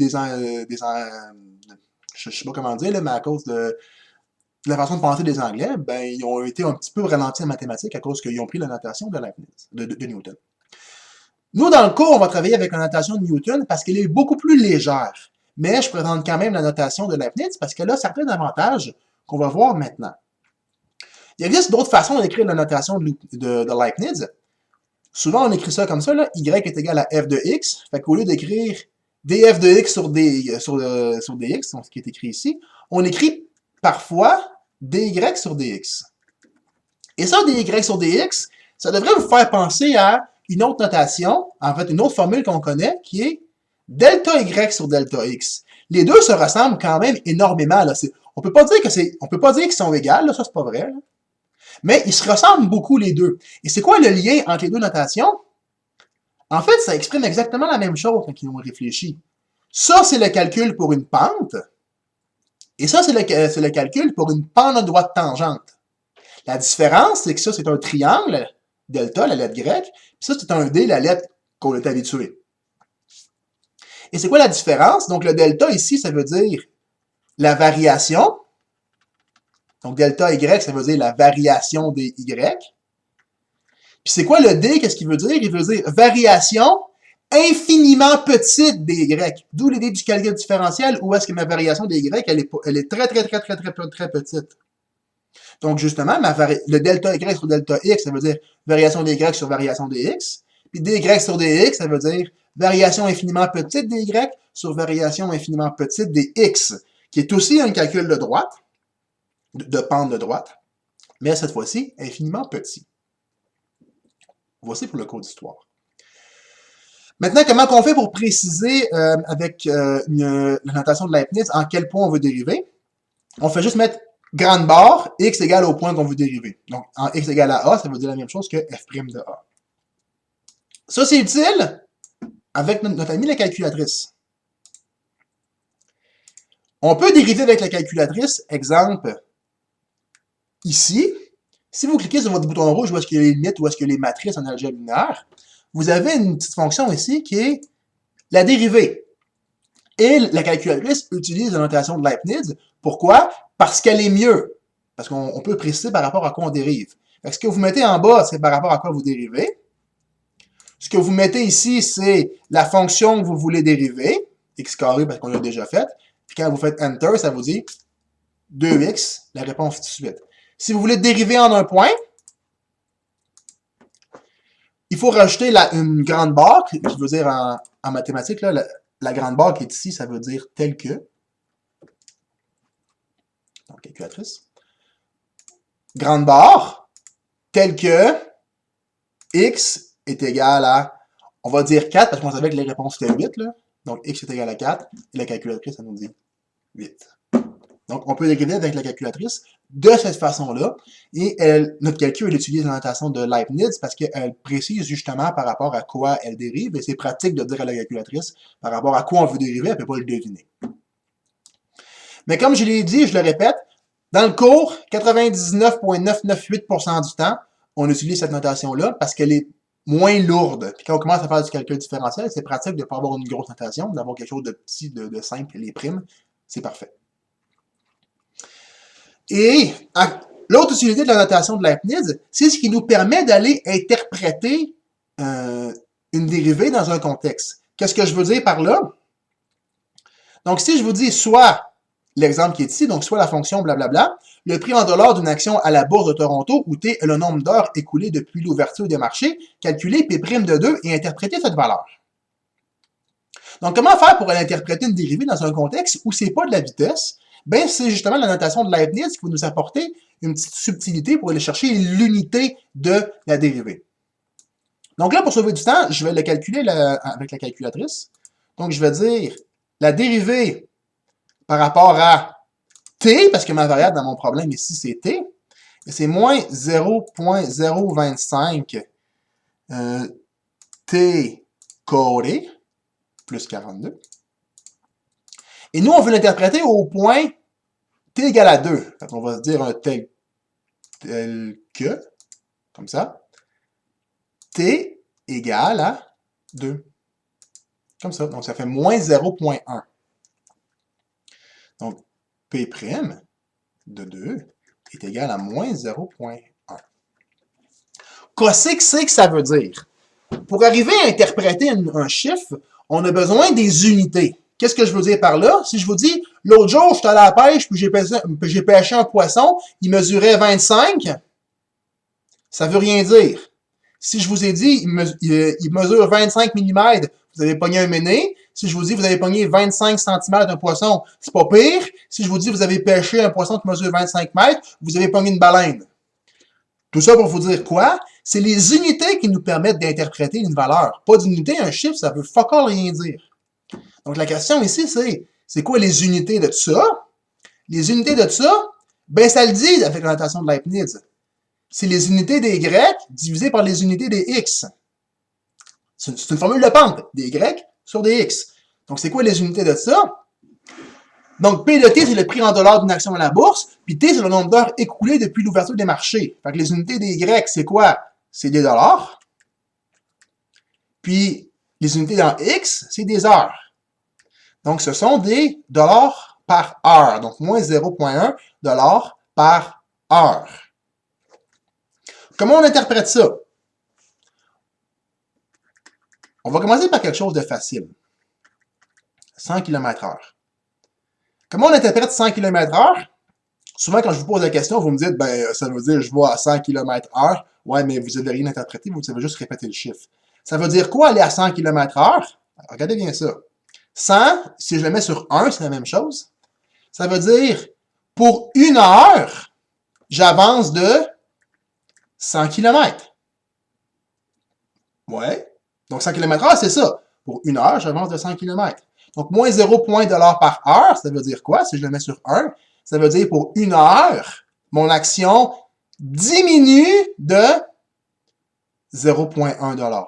sais pas comment dire, là, mais à cause de la façon de penser des Anglais, ben, ils ont été un petit peu ralentis en mathématiques à cause qu'ils ont pris la notation de Leibniz, de Newton. Nous, dans le cours, on va travailler avec la notation de Newton parce qu'elle est beaucoup plus légère. Mais je présente quand même la notation de Leibniz parce qu'elle a certains avantages qu'on va voir maintenant. Il existe d'autres façons d'écrire la notation de Leibniz. Souvent, on écrit ça comme ça, là, y est égal à f de x. Fait qu'au lieu d'écrire df de x sur dx, donc ce qui est écrit ici, on écrit parfois dy sur dx. Et ça, dy sur dx, ça devrait vous faire penser à une autre notation, en fait une autre formule qu'on connaît, qui est delta y sur delta x. Les deux se ressemblent quand même énormément. Là. On peut pas dire qu'ils sont égales, là, ça c'est pas vrai. Là. Mais ils se ressemblent beaucoup les deux. Et c'est quoi le lien entre les deux notations? En fait, ça exprime exactement la même chose quand ils ont réfléchi. Ça, c'est le calcul pour une pente. Et ça, c'est le calcul pour une pente de droite tangente. La différence, c'est que ça, c'est un triangle, delta, la lettre grecque, puis ça, c'est un d, la lettre qu'on est habitué. Et c'est quoi la différence? Donc, le delta ici, ça veut dire la variation. Donc, delta y, ça veut dire la variation des y. Puis c'est quoi le d? Qu'est-ce qu'il veut dire? Il veut dire variation infiniment petite des y. D'où l'idée du calcul différentiel, où est-ce que ma variation des y, elle est très petite. Donc, justement, le delta y sur delta x, ça veut dire variation des y sur variation des x. Puis dy sur dx, ça veut dire variation infiniment petite des y sur variation infiniment petite des x, qui est aussi un calcul de droite, de pente de droite, mais cette fois-ci, infiniment petit. Voici pour le cours d'histoire. Maintenant, comment on fait pour préciser avec la notation de Leibniz en quel point on veut dériver? On fait juste mettre grande barre, x égale au point qu'on veut dériver. Donc, en x égale à a, ça veut dire la même chose que f' de a. Ça, c'est utile avec notre amie la calculatrice. On peut dériver avec la calculatrice, exemple, ici. Si vous cliquez sur votre bouton rouge où est-ce qu'il y a les limites, où est-ce qu'il y a les matrices en algèbre linéaire, vous avez une petite fonction ici qui est la dérivée. Et la calculatrice utilise la notation de Leibniz. Pourquoi? Parce qu'elle est mieux. Parce qu'on peut préciser par rapport à quoi on dérive. Fait que ce que vous mettez en bas, c'est par rapport à quoi vous dérivez. Ce que vous mettez ici, c'est la fonction que vous voulez dériver, x carré parce qu'on l'a déjà fait. Puis quand vous faites Enter, ça vous dit 2x, la réponse tout de suite. Si vous voulez dériver en un point, il faut rajouter une grande barre, qui veut dire en mathématiques, là, la grande barre qui est ici, ça veut dire tel que. Donc, calculatrice. Grande barre, tel que x est égal à, on va dire 4, parce qu'on savait que les réponses étaient 8, là. Donc, x est égal à 4, et la calculatrice, ça nous dit 8. Donc, on peut dériver avec la calculatrice de cette façon-là. Et notre calcul, elle utilise la notation de Leibniz parce qu'elle précise justement par rapport à quoi elle dérive. Et c'est pratique de dire à la calculatrice par rapport à quoi on veut dériver, elle ne peut pas le deviner. Mais comme je l'ai dit, je le répète, dans le cours, 99,998% du temps, on utilise cette notation-là parce qu'elle est moins lourde. Puis quand on commence à faire du calcul différentiel, c'est pratique de ne pas avoir une grosse notation, d'avoir quelque chose de petit, de simple, les primes. C'est parfait. Et l'autre utilité de la notation de Leibniz, c'est ce qui nous permet d'aller interpréter une dérivée dans un contexte. Qu'est-ce que je veux dire par là? Donc, si je vous dis soit l'exemple qui est ici, donc soit la fonction blablabla, le prix en dollars d'une action à la bourse de Toronto où T est le nombre d'heures écoulées depuis l'ouverture des marchés, calculer P' de 2 et interpréter cette valeur. Donc, comment faire pour aller interpréter une dérivée dans un contexte où c'est pas de la vitesse? Ben, c'est justement la notation de Leibniz qui va nous apporter une petite subtilité pour aller chercher l'unité de la dérivée. Donc là, pour sauver du temps, je vais le calculer avec la calculatrice. Donc, je vais dire la dérivée par rapport à t, parce que ma variable dans mon problème ici, c'est t, et c'est moins 0.025 t carré plus 42. Et nous, on veut l'interpréter au point t égale à 2. Fait on va se dire un tel que, comme ça, t égale à 2. Comme ça. Donc, ça fait moins 0.1. Donc, P' de 2 est égal à moins 0.1. Qu'est-ce que c'est que ça veut dire? Pour arriver à interpréter un chiffre, on a besoin des unités. Qu'est-ce que je veux dire par là? Si je vous dis, l'autre jour, je suis allé à la pêche, puis j'ai pêché un poisson, il mesurait 25, ça veut rien dire. Si je vous ai dit, il mesure 25 mm, vous avez pogné un méné. Si je vous dis, vous avez pogné 25 cm d'un poisson, c'est pas pire. Si je vous dis, vous avez pêché un poisson qui mesure 25 mètres, vous avez pogné une baleine. Tout ça pour vous dire quoi? C'est les unités qui nous permettent d'interpréter une valeur. Pas d'unité, un chiffre, ça veut fuck all rien dire. Donc la question ici, c'est quoi les unités de ça? Les unités de ça, ben ça le dit avec la notation de Leibniz. C'est les unités des Y divisées par les unités des X. C'est une formule de pente, des Y sur des X. Donc c'est quoi les unités de ça? Donc P de T, c'est le prix en dollars d'une action à la bourse, puis T, c'est le nombre d'heures écoulées depuis l'ouverture des marchés. Fait que les unités des Y, c'est quoi? C'est des dollars. Puis les unités dans X, c'est des heures. Donc ce sont des dollars par heure. Donc moins 0.1 dollars par heure. Comment on interprète ça? On va commencer par quelque chose de facile. 100 km/h. Comment on interprète 100 km/h? Souvent, quand je vous pose la question, vous me dites, ben, ça veut dire je vais à 100 km/h. Ouais, mais vous n'avez rien interprété, vous savez juste répéter le chiffre. Ça veut dire quoi aller à 100 km/h? Regardez bien ça. 100, si je le mets sur 1, c'est la même chose. Ça veut dire, pour une heure, j'avance de 100 km. Ouais. Donc, 100 km/h, c'est ça. Pour une heure, j'avance de 100 km. Donc, moins 0,1 $ par heure, ça veut dire quoi? Si je le mets sur 1, ça veut dire pour une heure, mon action diminue de 0,1 $.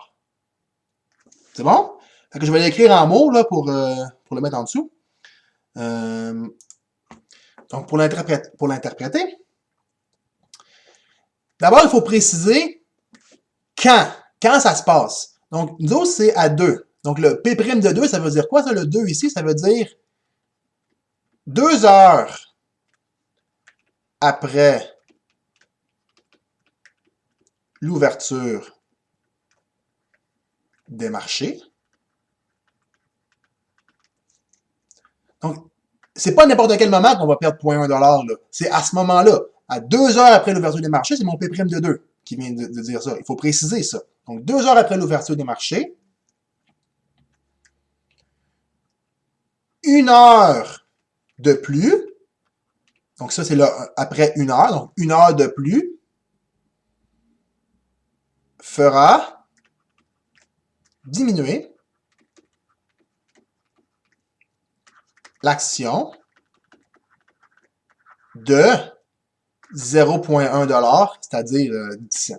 C'est bon? Fait que je vais l'écrire en mots là, pour le mettre en dessous. Donc, pour l'interpréter, d'abord, il faut préciser quand ça se passe. Donc, nous autres, c'est à 2. Donc, le P' de 2, ça veut dire quoi, ça? Le 2 ici, ça veut dire 2 heures après l'ouverture des marchés. Donc, c'est pas n'importe quel moment qu'on va perdre 0,1 $. C'est à ce moment-là. À 2 heures après l'ouverture des marchés, c'est mon P' de 2 qui vient de dire ça. Il faut préciser ça. Donc, 2 heures après l'ouverture des marchés, 1 heure de plus. Donc, ça, c'est après 1 heure. Donc, 1 heure de plus fera diminuer l'action de 0,1 $, c'est-à-dire 10 cents.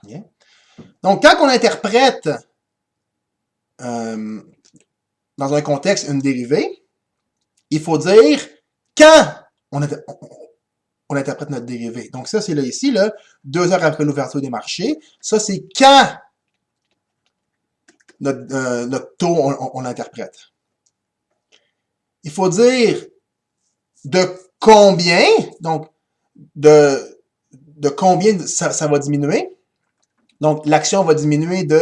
Bien. Donc, quand on interprète dans un contexte une dérivée, il faut dire quand on interprète notre dérivée. Donc, ça, c'est là ici, là, 2 heures après l'ouverture des marchés. Ça, c'est quand notre taux, on l'interprète. Il faut dire de combien, donc de combien ça va diminuer. Donc, l'action va diminuer de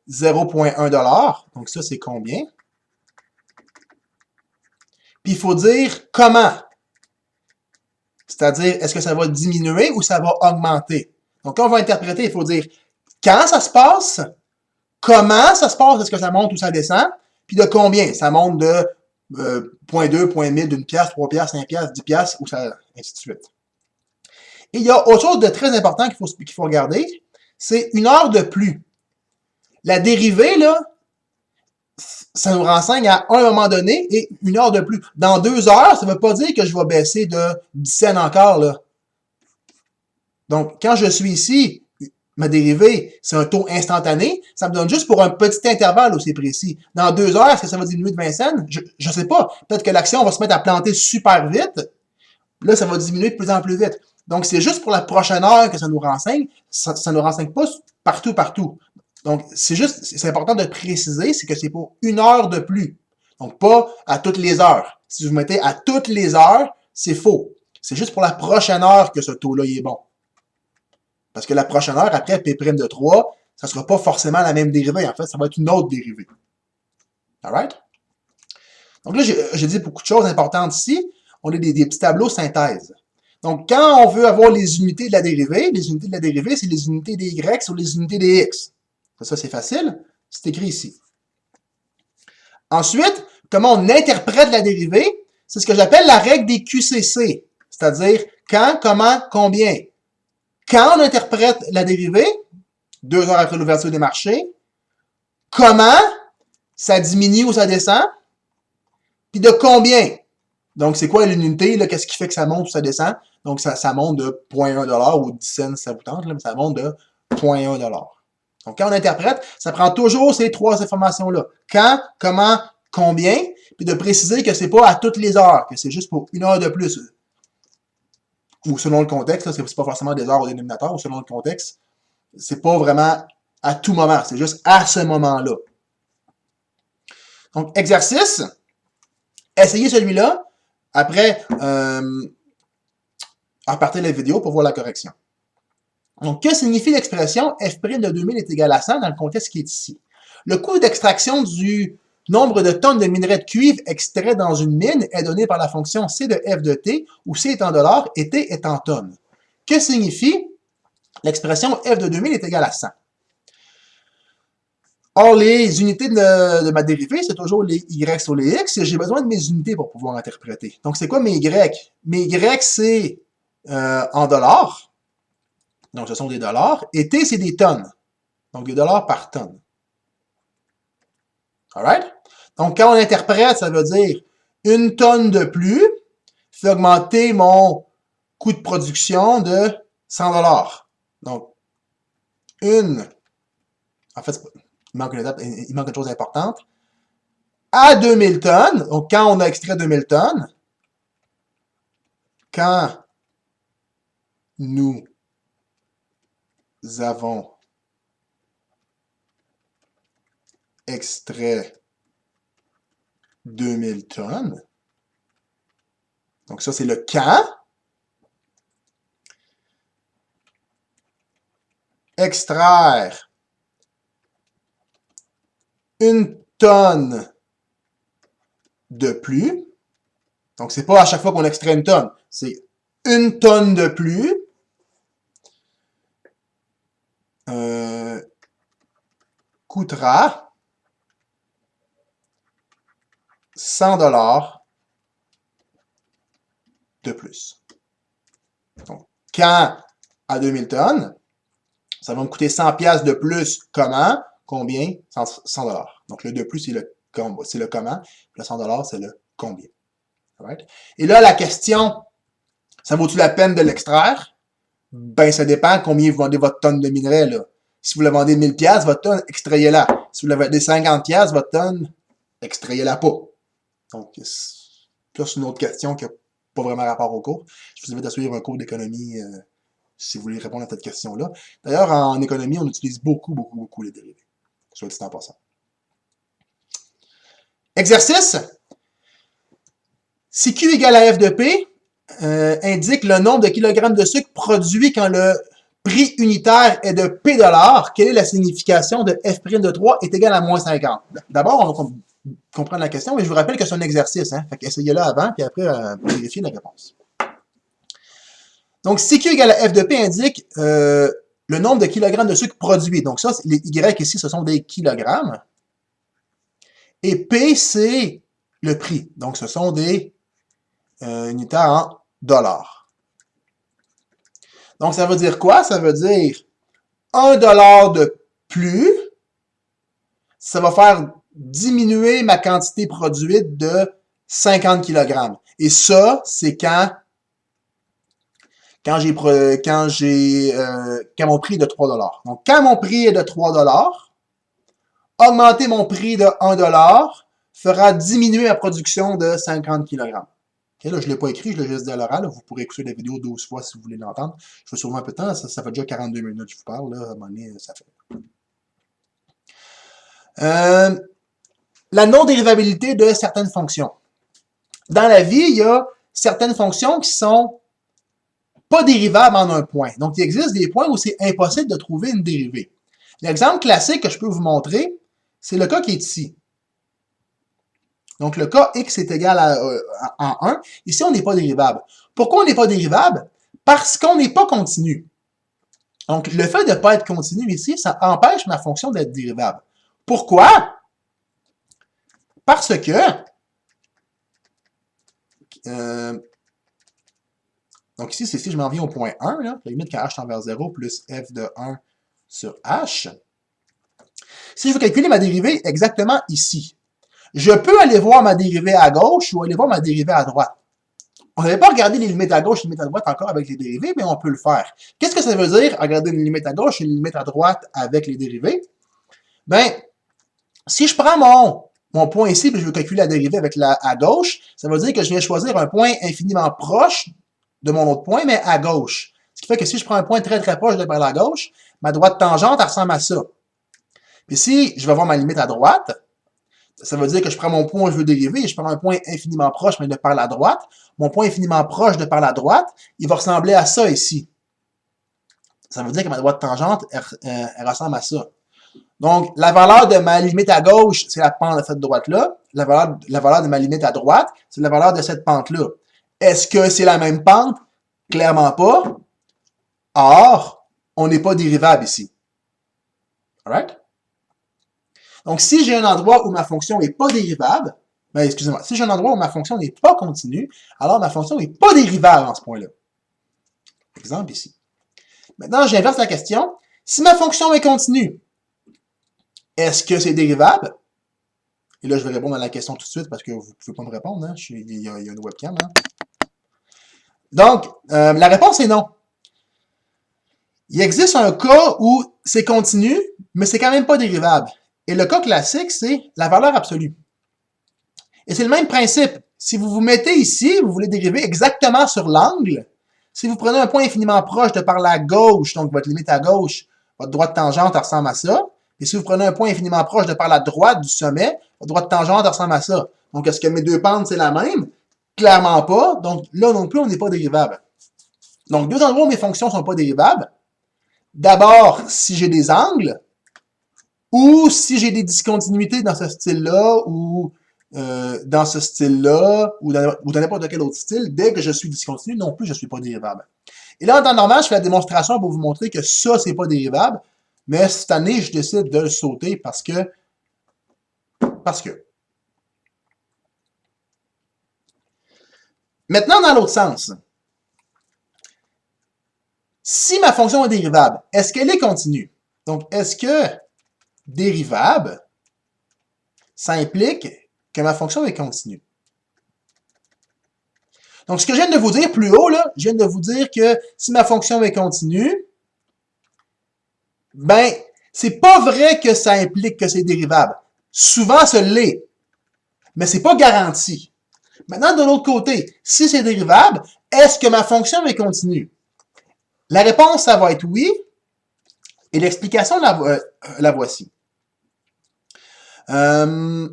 0,1 $. Donc, ça, c'est combien. Puis, il faut dire comment. C'est-à-dire, est-ce que ça va diminuer ou ça va augmenter? Donc, quand on va interpréter, il faut dire quand ça se passe, comment ça se passe, est-ce que ça monte ou ça descend, puis de combien. Ça monte de 0,2, 0,1000, d'une pièce, 3 pièces, 5 pièces, 10 pièces, ou ça, ainsi de suite. Et il y a autre chose de très important qu'il faut regarder, c'est 1 heure de plus. La dérivée, là, ça nous renseigne à un moment donné et 1 heure de plus. Dans 2 heures, ça ne veut pas dire que je vais baisser de 10 cents encore, là. Donc, quand je suis ici, ma dérivée, c'est un taux instantané, ça me donne juste pour un petit intervalle aussi précis. Dans 2 heures, est-ce que ça va diminuer de 20 cents? Je ne sais pas. Peut-être que l'action va se mettre à planter super vite. Là, ça va diminuer de plus en plus vite. Donc, c'est juste pour la prochaine heure que ça nous renseigne. Ça ne nous renseigne pas partout. Donc, c'est important de préciser, c'est que c'est pour 1 heure de plus. Donc, pas à toutes les heures. Si vous mettez à toutes les heures, c'est faux. C'est juste pour la prochaine heure que ce taux-là est bon. Parce que la prochaine heure, après P' de 3, ça ne sera pas forcément la même dérivée. En fait, ça va être une autre dérivée. Alright? Donc là, j'ai dit beaucoup de choses importantes ici. On a des petits tableaux synthèse. Donc, quand on veut avoir les unités de la dérivée, c'est les unités des Y sur les unités des X. Ça, c'est facile. C'est écrit ici. Ensuite, comment on interprète la dérivée? C'est ce que j'appelle la règle des QCC. C'est-à-dire quand, comment, combien. Quand on interprète la dérivée, 2 heures après l'ouverture des marchés, comment ça diminue ou ça descend, puis de combien. Donc, c'est quoi l'unité? Qu'est-ce qui fait que ça monte ou ça descend? Donc, ça monte de 0,1 $ ou 10 cents, ça vous tente, là, mais ça monte de 0,1 $. Donc, quand on interprète, ça prend toujours ces trois informations-là. Quand, comment, combien, puis de préciser que c'est pas à toutes les heures, que c'est juste pour 1 heure de plus. Ou selon le contexte, c'est pas forcément des heures au dénominateur, ou selon le contexte, c'est pas vraiment à tout moment, c'est juste à ce moment-là. Donc, exercice, essayez celui-là, après, repartez la vidéo pour voir la correction. Donc, que signifie l'expression f' de 2000 est égal à 100 dans le contexte qui est ici? Le coût d'extraction du nombre de tonnes de minerai de cuivre extrait dans une mine est donné par la fonction C de f de t, où C est en dollars et t est en tonnes. Que signifie l'expression f de 2000 est égal à 100? Or, les unités de ma dérivée, c'est toujours les y sur les x, et j'ai besoin de mes unités pour pouvoir interpréter. Donc, c'est quoi mes y? Mes y, c'est en dollars. Donc, ce sont des dollars. Et T, c'est des tonnes. Donc, des dollars par tonne. Alright? Donc, quand on interprète, ça veut dire une tonne de plus fait augmenter mon coût de production de 100 dollars. Donc, en fait, il manque une chose importante. À 2000 tonnes, donc quand on a extrait 2000 tonnes, quand nous avons extrait 2000 tonnes. Donc ça, c'est le quand. Extraire 1 tonne de plus. Donc, c'est pas à chaque fois qu'on extrait 1 tonne. C'est 1 tonne de plus. Coûtera 100 $ de plus. Donc, quand à 2000 tonnes, ça va me coûter 100 $ de plus. Comment? Combien? 100 $. Donc, le de plus, c'est le comment. Le 100 $, c'est le combien. Right? Et là, la question, ça vaut-tu la peine de l'extraire? Ben, ça dépend combien vous vendez votre tonne de minerai, là. Si vous la vendez 1000 $, votre tonne, extrayez-la. Si vous la vendez 50 $, votre tonne, extrayez-la pas. Donc, ça, c'est une autre question qui n'a pas vraiment rapport au cours. Je vous invite à suivre un cours d'économie si vous voulez répondre à cette question-là. D'ailleurs, en économie, on utilise beaucoup les dérivés. Soit dit en passant. Exercice. Si Q égale à F de P, indique le nombre de kilogrammes de sucre produit quand le prix unitaire est de P $. Quelle est la signification de F' de 3 est égal à moins 50? D'abord, on va comprendre la question, mais je vous rappelle que c'est un exercice. Hein? Fait qu'essayez-le avant, puis après, vérifiez la réponse. Donc, si Q égale à F de P indique le nombre de kilogrammes de sucre produit. Donc ça, les Y ici, ce sont des kilogrammes. Et P, c'est le prix. Donc, ce sont des unitaires en dollars. Donc, ça veut dire quoi? Ça veut dire 1 $ de plus, ça va faire diminuer ma quantité produite de 50 kg. Et ça, c'est quand mon prix est de 3 $. Donc, quand mon prix est de 3 $, augmenter mon prix de 1 $ fera diminuer ma production de 50 kg. Okay, là, je ne l'ai pas écrit, je l'ai juste dit à l'oral. Vous pourrez écouter la vidéo 12 fois si vous voulez l'entendre. Je fais sûrement un peu de temps, ça fait déjà 42 minutes que je vous parle. Là, à un moment donné, ça fait. La non-dérivabilité de certaines fonctions. Dans la vie, il y a certaines fonctions qui sont pas dérivables en un point. Donc, il existe des points où c'est impossible de trouver une dérivée. L'exemple classique que je peux vous montrer, c'est le cas qui est ici. Donc, le cas x est égal à 1. Ici, on n'est pas dérivable. Pourquoi on n'est pas dérivable? Parce qu'on n'est pas continu. Donc, le fait de ne pas être continu ici, ça empêche ma fonction d'être dérivable. Pourquoi? Parce que donc ici, c'est si je m'en viens au point 1, là, la limite quand h tend vers 0 plus f de 1 sur h. Si je veux calculer ma dérivée exactement ici, je peux aller voir ma dérivée à gauche ou aller voir ma dérivée à droite. On n'avait pas regardé les limites à gauche et les limites à droite encore avec les dérivées, mais on peut le faire. Qu'est-ce que ça veut dire, regarder une limite à gauche et une limite à droite avec les dérivées? Ben, si je prends mon point ici et je veux calculer la dérivée avec la à gauche, ça veut dire que je viens choisir un point infiniment proche de mon autre point, mais à gauche. Ce qui fait que si je prends un point très proche de par la gauche, ma droite tangente, elle ressemble à ça. Puis si je vais voir ma limite à droite, ça veut dire que je prends mon point où je veux dériver et je prends un point infiniment proche, mais de par la droite. Mon point infiniment proche de par la droite, il va ressembler à ça ici. Ça veut dire que ma droite tangente, elle ressemble à ça. Donc, la valeur de ma limite à gauche, c'est la pente de cette droite-là. La valeur de ma limite à droite, c'est la valeur de cette pente-là. Est-ce que c'est la même pente? Clairement pas. Or, on n'est pas dérivable ici. Alright? Donc, si j'ai un endroit où ma fonction n'est pas dérivable, ben, excusez-moi, si j'ai un endroit où ma fonction n'est pas continue, alors ma fonction n'est pas dérivable en ce point-là. Exemple ici. Maintenant, j'inverse la question. Si ma fonction est continue, est-ce que c'est dérivable? Et là, je vais répondre à la question tout de suite parce que vous ne pouvez pas me répondre. Hein? Il y a une webcam. Hein? Donc, la réponse est non. Il existe un cas où c'est continu, mais c'est quand même pas dérivable. Et le cas classique, c'est la valeur absolue. Et c'est le même principe. Si vous vous mettez ici, vous voulez dériver exactement sur l'angle. Si vous prenez un point infiniment proche de par la gauche, donc votre limite à gauche, votre droite tangente ressemble à ça. Et si vous prenez un point infiniment proche de par la droite du sommet, la droite tangente ressemble à ça. Donc, est-ce que mes deux pentes, c'est la même? Clairement pas. Donc, là non plus, on n'est pas dérivable. Donc, deux endroits où mes fonctions ne sont pas dérivables. D'abord, si j'ai des angles, ou si j'ai des discontinuités dans ce style-là, ou dans ce style-là, ou dans n'importe quel autre style, dès que je suis discontinu, non plus, je ne suis pas dérivable. Et là, en temps normal, je fais la démonstration pour vous montrer que ça, c'est pas dérivable, mais cette année, je décide de le sauter parce que. Maintenant, dans l'autre sens, si ma fonction est dérivable, est-ce qu'elle est continue? Donc, est-ce que dérivable, ça implique que ma fonction est continue? Donc, ce que je viens de vous dire plus haut, là, je viens de vous dire que si ma fonction est continue, ben, c'est pas vrai que ça implique que c'est dérivable. Souvent, ça l'est, mais c'est pas garanti. Maintenant, de l'autre côté, si c'est dérivable, est-ce que ma fonction est continue? La réponse, ça va être oui, et l'explication, la voici. Ce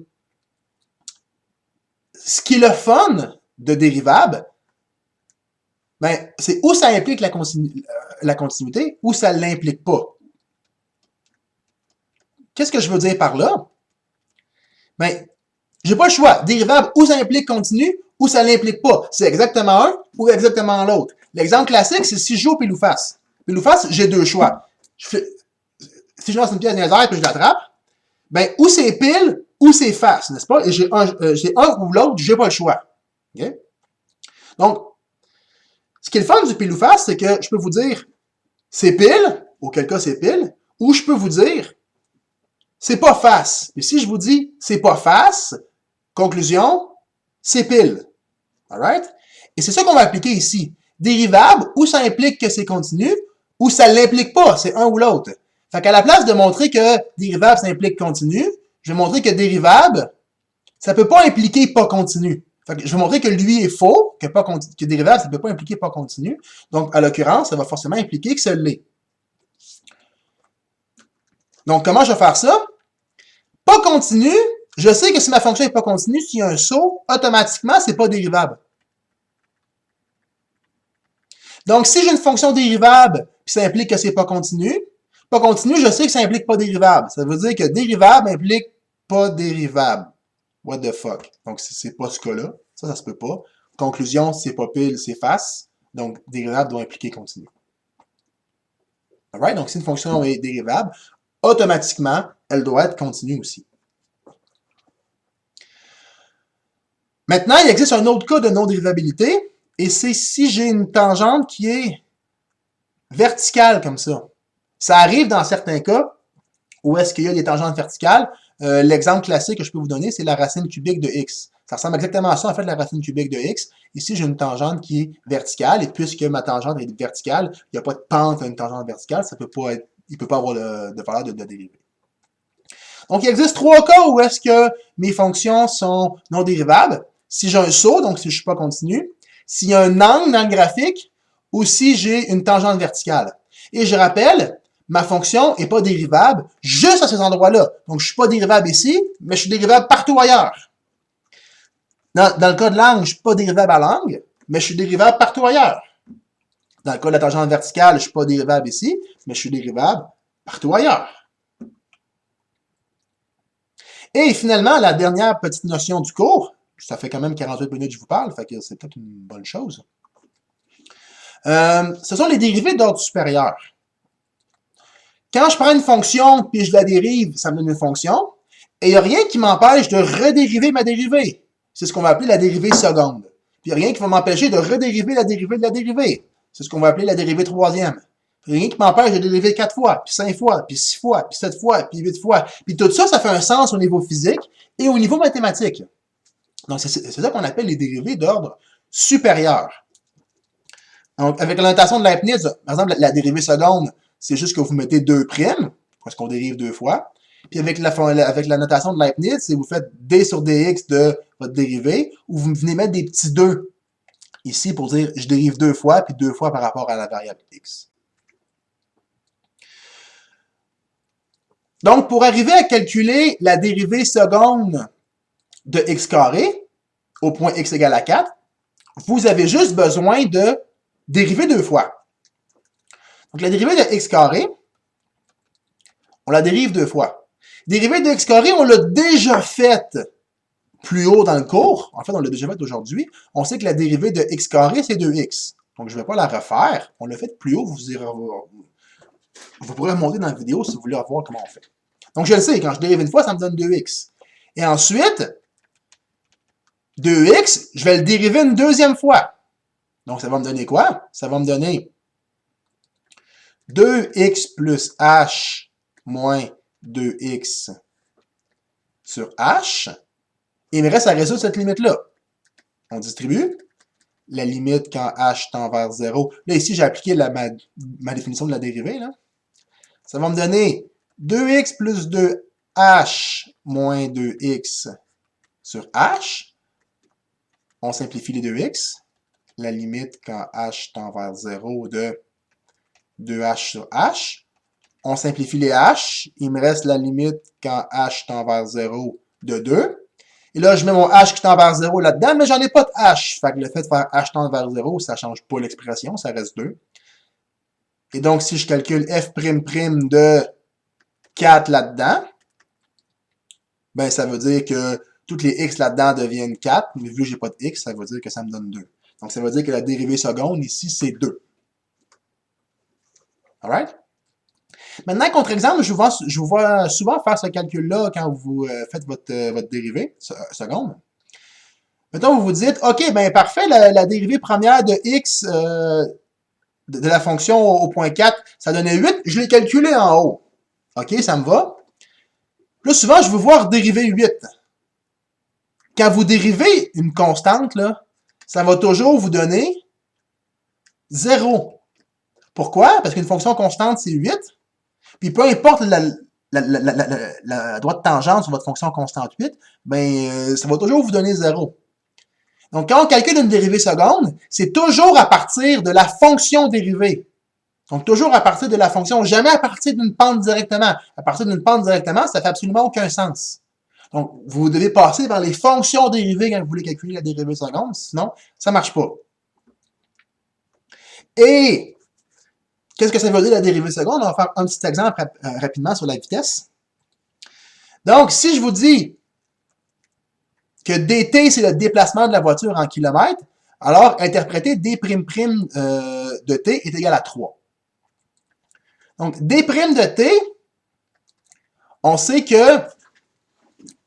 qui est le fun de dérivable, ben, c'est où ça implique la continuité, ou ça ne l'implique pas. Qu'est-ce que je veux dire par là? Ben, j'ai pas le choix. Dérivable, ou ça implique continu, ou ça l'implique pas. C'est exactement un ou exactement l'autre. L'exemple classique, c'est si je joue au pile ou face. Pile ou face, j'ai deux choix. Si je lance une pièce dans les airs et je l'attrape, ben, ou c'est pile, ou c'est face, n'est-ce pas? Et j'ai un ou l'autre, j'ai pas le choix. Okay? Donc, ce qui est le fun du pile ou face, c'est que je peux vous dire c'est pile, auquel cas c'est pile, ou je peux vous dire c'est pas face. Et si je vous dis c'est pas face, conclusion, c'est pile. Alright? Et c'est ça qu'on va appliquer ici. Dérivable, ou ça implique que c'est continu, ou ça l'implique pas, c'est un ou l'autre. Fait qu'à la place de montrer que dérivable, ça implique continu, je vais montrer que dérivable, ça peut pas impliquer pas continu. Fait que je vais montrer que lui est faux, que dérivable, ça peut pas impliquer pas continu. Donc, à l'occurrence, ça va forcément impliquer que ça l'est. Donc, comment je vais faire ça? Pas continu, je sais que si ma fonction est pas continue, s'il y a un saut, automatiquement, c'est pas dérivable. Donc, si j'ai une fonction dérivable, puis ça implique que c'est pas continu, je sais que ça implique pas dérivable. Ça veut dire que dérivable implique pas dérivable. What the fuck? Donc, c'est pas ce cas-là. Ça se peut pas. Conclusion, c'est pas pile, c'est face. Donc, dérivable doit impliquer continu. Alright? Donc, si une fonction est dérivable, automatiquement, elle doit être continue aussi. Maintenant, il existe un autre cas de non-dérivabilité, et c'est si j'ai une tangente qui est verticale comme ça. Ça arrive dans certains cas où est-ce qu'il y a des tangentes verticales. L'exemple classique que je peux vous donner, c'est la racine cubique de x. Ça ressemble exactement à ça, en fait, la racine cubique de x. Ici, j'ai une tangente qui est verticale, et puisque ma tangente est verticale, il n'y a pas de pente à une tangente verticale, ça peut pas être, il ne peut pas avoir de valeur de dérivée. Donc, il existe trois cas où est-ce que mes fonctions sont non dérivables. Si j'ai un saut, donc si je ne suis pas continu, s'il y a un angle dans le graphique, ou si j'ai une tangente verticale. Et je rappelle, ma fonction n'est pas dérivable juste à ces endroits-là. Donc, je ne suis pas dérivable ici, mais je suis dérivable partout ailleurs. Dans le cas de l'angle, je ne suis pas dérivable à l'angle, mais je suis dérivable partout ailleurs. Dans le cas de la tangente verticale, je ne suis pas dérivable ici, mais je suis dérivable partout ailleurs. Et finalement, la dernière petite notion du cours, ça fait quand même 48 minutes que je vous parle, fait que c'est peut-être une bonne chose. Ce sont les dérivés d'ordre supérieur. Quand je prends une fonction puis je la dérive, ça me donne une fonction, et il n'y a rien qui m'empêche de redériver ma dérivée. C'est ce qu'on va appeler la dérivée seconde. Puis il n'y a rien qui va m'empêcher de redériver la dérivée de la dérivée. C'est ce qu'on va appeler la dérivée troisième. Puis rien qui m'empêche de dériver 4 fois, puis 5 fois, puis 6 fois, puis 7 fois, puis 8 fois. Puis tout ça, ça fait un sens au niveau physique et au niveau mathématique. Donc, c'est ça qu'on appelle les dérivés d'ordre supérieur. Donc, avec la notation de Leibniz, par exemple, la dérivée seconde, c'est juste que vous mettez 2', parce qu'on dérive 2 fois. Puis avec la notation de Leibniz, c'est vous faites d sur dx de votre dérivée, ou vous venez mettre des petits 2 ici pour dire je dérive 2 fois, puis 2 fois par rapport à la variable x. Donc, pour arriver à calculer la dérivée seconde de x carré, au point x égale à 4, vous avez juste besoin de dériver deux fois. Donc, la dérivée de x carré, on la dérive deux fois. Dérivée de x carré, on l'a déjà faite plus haut dans le cours. En fait, on l'a déjà faite aujourd'hui. On sait que la dérivée de x carré, c'est 2x. Donc, je ne vais pas la refaire. On l'a faite plus haut. Vous pourrez remonter dans la vidéo si vous voulez voir comment on fait. Donc, je le sais. Quand je dérive une fois, ça me donne 2x. Et ensuite, 2x, je vais le dériver une deuxième fois. Donc, ça va me donner quoi? Ça va me donner 2x plus h moins 2x sur h. Et il me reste à résoudre cette limite-là. On distribue. La limite quand h tend vers 0. Là, ici, j'ai appliqué ma définition de la dérivée. Là. Ça va me donner 2x plus 2h moins 2x sur h. On simplifie les 2x. La limite quand h tend vers 0 de 2h sur h. On simplifie les h. Il me reste la limite quand h tend vers 0 de 2. Et là, je mets mon h qui tend vers 0 là-dedans, mais j'en ai pas de h. Fait que le fait de faire h tend vers 0, ça change pas l'expression, ça reste 2. Et donc, si je calcule f'' de 4 là-dedans, ben ça veut dire que toutes les x là-dedans deviennent 4, mais vu que j'ai pas de x, ça veut dire que ça me donne 2. Donc, ça veut dire que la dérivée seconde, ici, c'est 2. Alright? Maintenant, contre-exemple, je vous vois souvent faire ce calcul-là quand vous faites votre dérivée seconde. Mettons, vous vous dites, OK, ben parfait, la dérivée première de x de la fonction au point 4, ça donnait 8, je l'ai calculé en haut. OK, ça me va. Là, souvent, je veux voir dériver 8. Quand vous dérivez une constante, là, ça va toujours vous donner 0. Pourquoi? Parce qu'une fonction constante, c'est 8. Puis peu importe la droite tangente sur votre fonction constante 8, ben, ça va toujours vous donner 0. Donc, quand on calcule une dérivée seconde, c'est toujours à partir de la fonction dérivée. Donc, toujours à partir de la fonction, jamais à partir d'une pente directement. À partir d'une pente directement, ça fait absolument aucun sens. Donc, vous devez passer par les fonctions dérivées quand vous voulez calculer la dérivée seconde, sinon, ça marche pas. Et qu'est-ce que ça veut dire la dérivée seconde? On va faire un petit exemple rapidement sur la vitesse. Donc, si je vous dis que dt, c'est le déplacement de la voiture en kilomètres, alors interpréter d'' de t est égal à 3. Donc, d' de t, on sait que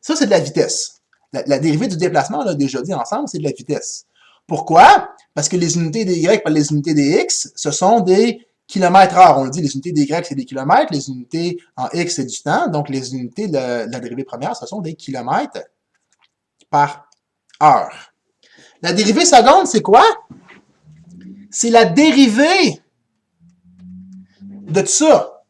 ça, c'est de la vitesse. La dérivée du déplacement, on l'a déjà dit ensemble, c'est de la vitesse. Pourquoi? Parce que les unités des y par les unités des x, ce sont des kilomètres-heure. On le dit, les unités des y, c'est des kilomètres, les unités en x, c'est du temps. Donc, les unités de la dérivée première, ce sont des kilomètres par heure. La dérivée seconde, c'est quoi? C'est la dérivée de ça.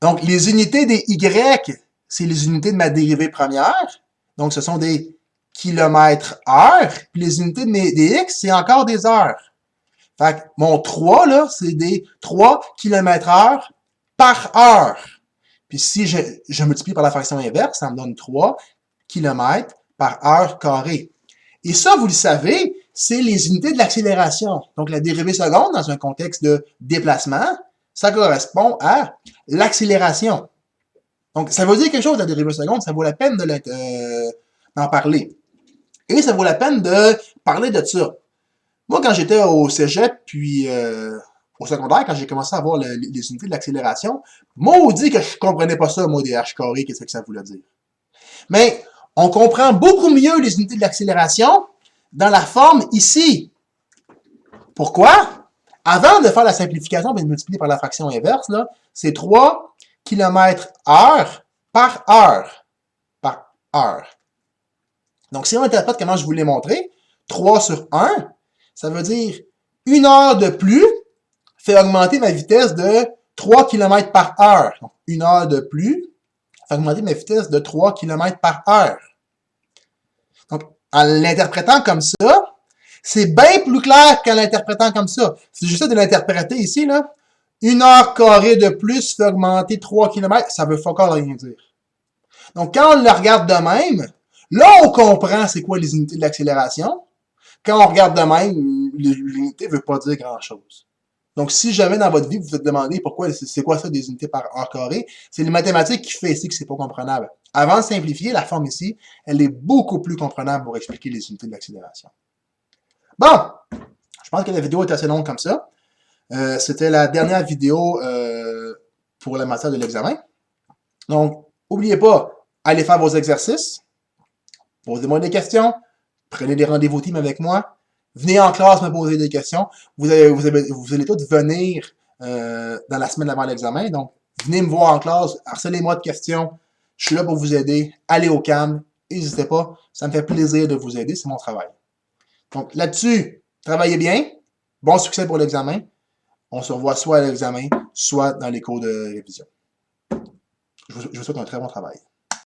Donc, les unités des y, c'est les unités de ma dérivée première. Donc, ce sont des kilomètres-heure. Puis les unités des x, c'est encore des heures. Fait que mon 3, là, c'est des 3 km/h par heure. Puis si je multiplie par la fraction inverse, ça me donne 3 km par heure carrée. Et ça, vous le savez, c'est les unités de l'accélération. Donc, la dérivée seconde, dans un contexte de déplacement, ça correspond à l'accélération. Donc, ça veut dire quelque chose, la dérivée seconde, ça vaut la peine d'en parler. Et ça vaut la peine de parler de ça. Moi, quand j'étais au cégep, puis au secondaire, quand j'ai commencé à voir les unités de l'accélération, maudit que je comprenais pas ça, moi, des h carrés, qu'est-ce que ça voulait dire. Mais on comprend beaucoup mieux les unités de l'accélération dans la forme ici. Pourquoi? Avant de faire la simplification et de multiplier par la fraction inverse, c'est 3 km/h par heure. Par heure. Donc, si on interprète comment je vous l'ai montré, 3 sur 1, ça veut dire 1 heure de plus fait augmenter ma vitesse de 3 km par heure. Donc, 1 heure de plus fait augmenter ma vitesse de 3 km par heure. Donc, en l'interprétant comme ça, c'est bien plus clair qu'en l'interprétant comme ça. Si j'essaie de l'interpréter ici, là, 1 heure carrée de plus fait augmenter 3 km, ça veut fuck all rien dire. Donc, quand on le regarde de même, là, on comprend c'est quoi les unités de l'accélération. Quand on regarde de même, l'unité veut pas dire grand-chose. Donc, si jamais dans votre vie, vous vous demandez pourquoi, c'est quoi ça des unités par heure carrée, c'est les mathématiques qui fait ici que c'est pas comprenable. Avant de simplifier, la forme ici, elle est beaucoup plus comprenable pour expliquer les unités de l'accélération. Bon, je pense que la vidéo est assez longue comme ça. C'était la dernière vidéo pour la matière de l'examen. Donc, n'oubliez pas, allez faire vos exercices, posez-moi des questions, prenez des rendez-vous team avec moi, venez en classe me poser des questions. Vous allez tous venir dans la semaine avant l'examen, donc venez me voir en classe, harcelez-moi de questions, je suis là pour vous aider, allez au CAM, n'hésitez pas, ça me fait plaisir de vous aider, c'est mon travail. Donc là-dessus, travaillez bien, bon succès pour l'examen, on se revoit soit à l'examen, soit dans les cours de révision. Je vous souhaite un très bon travail.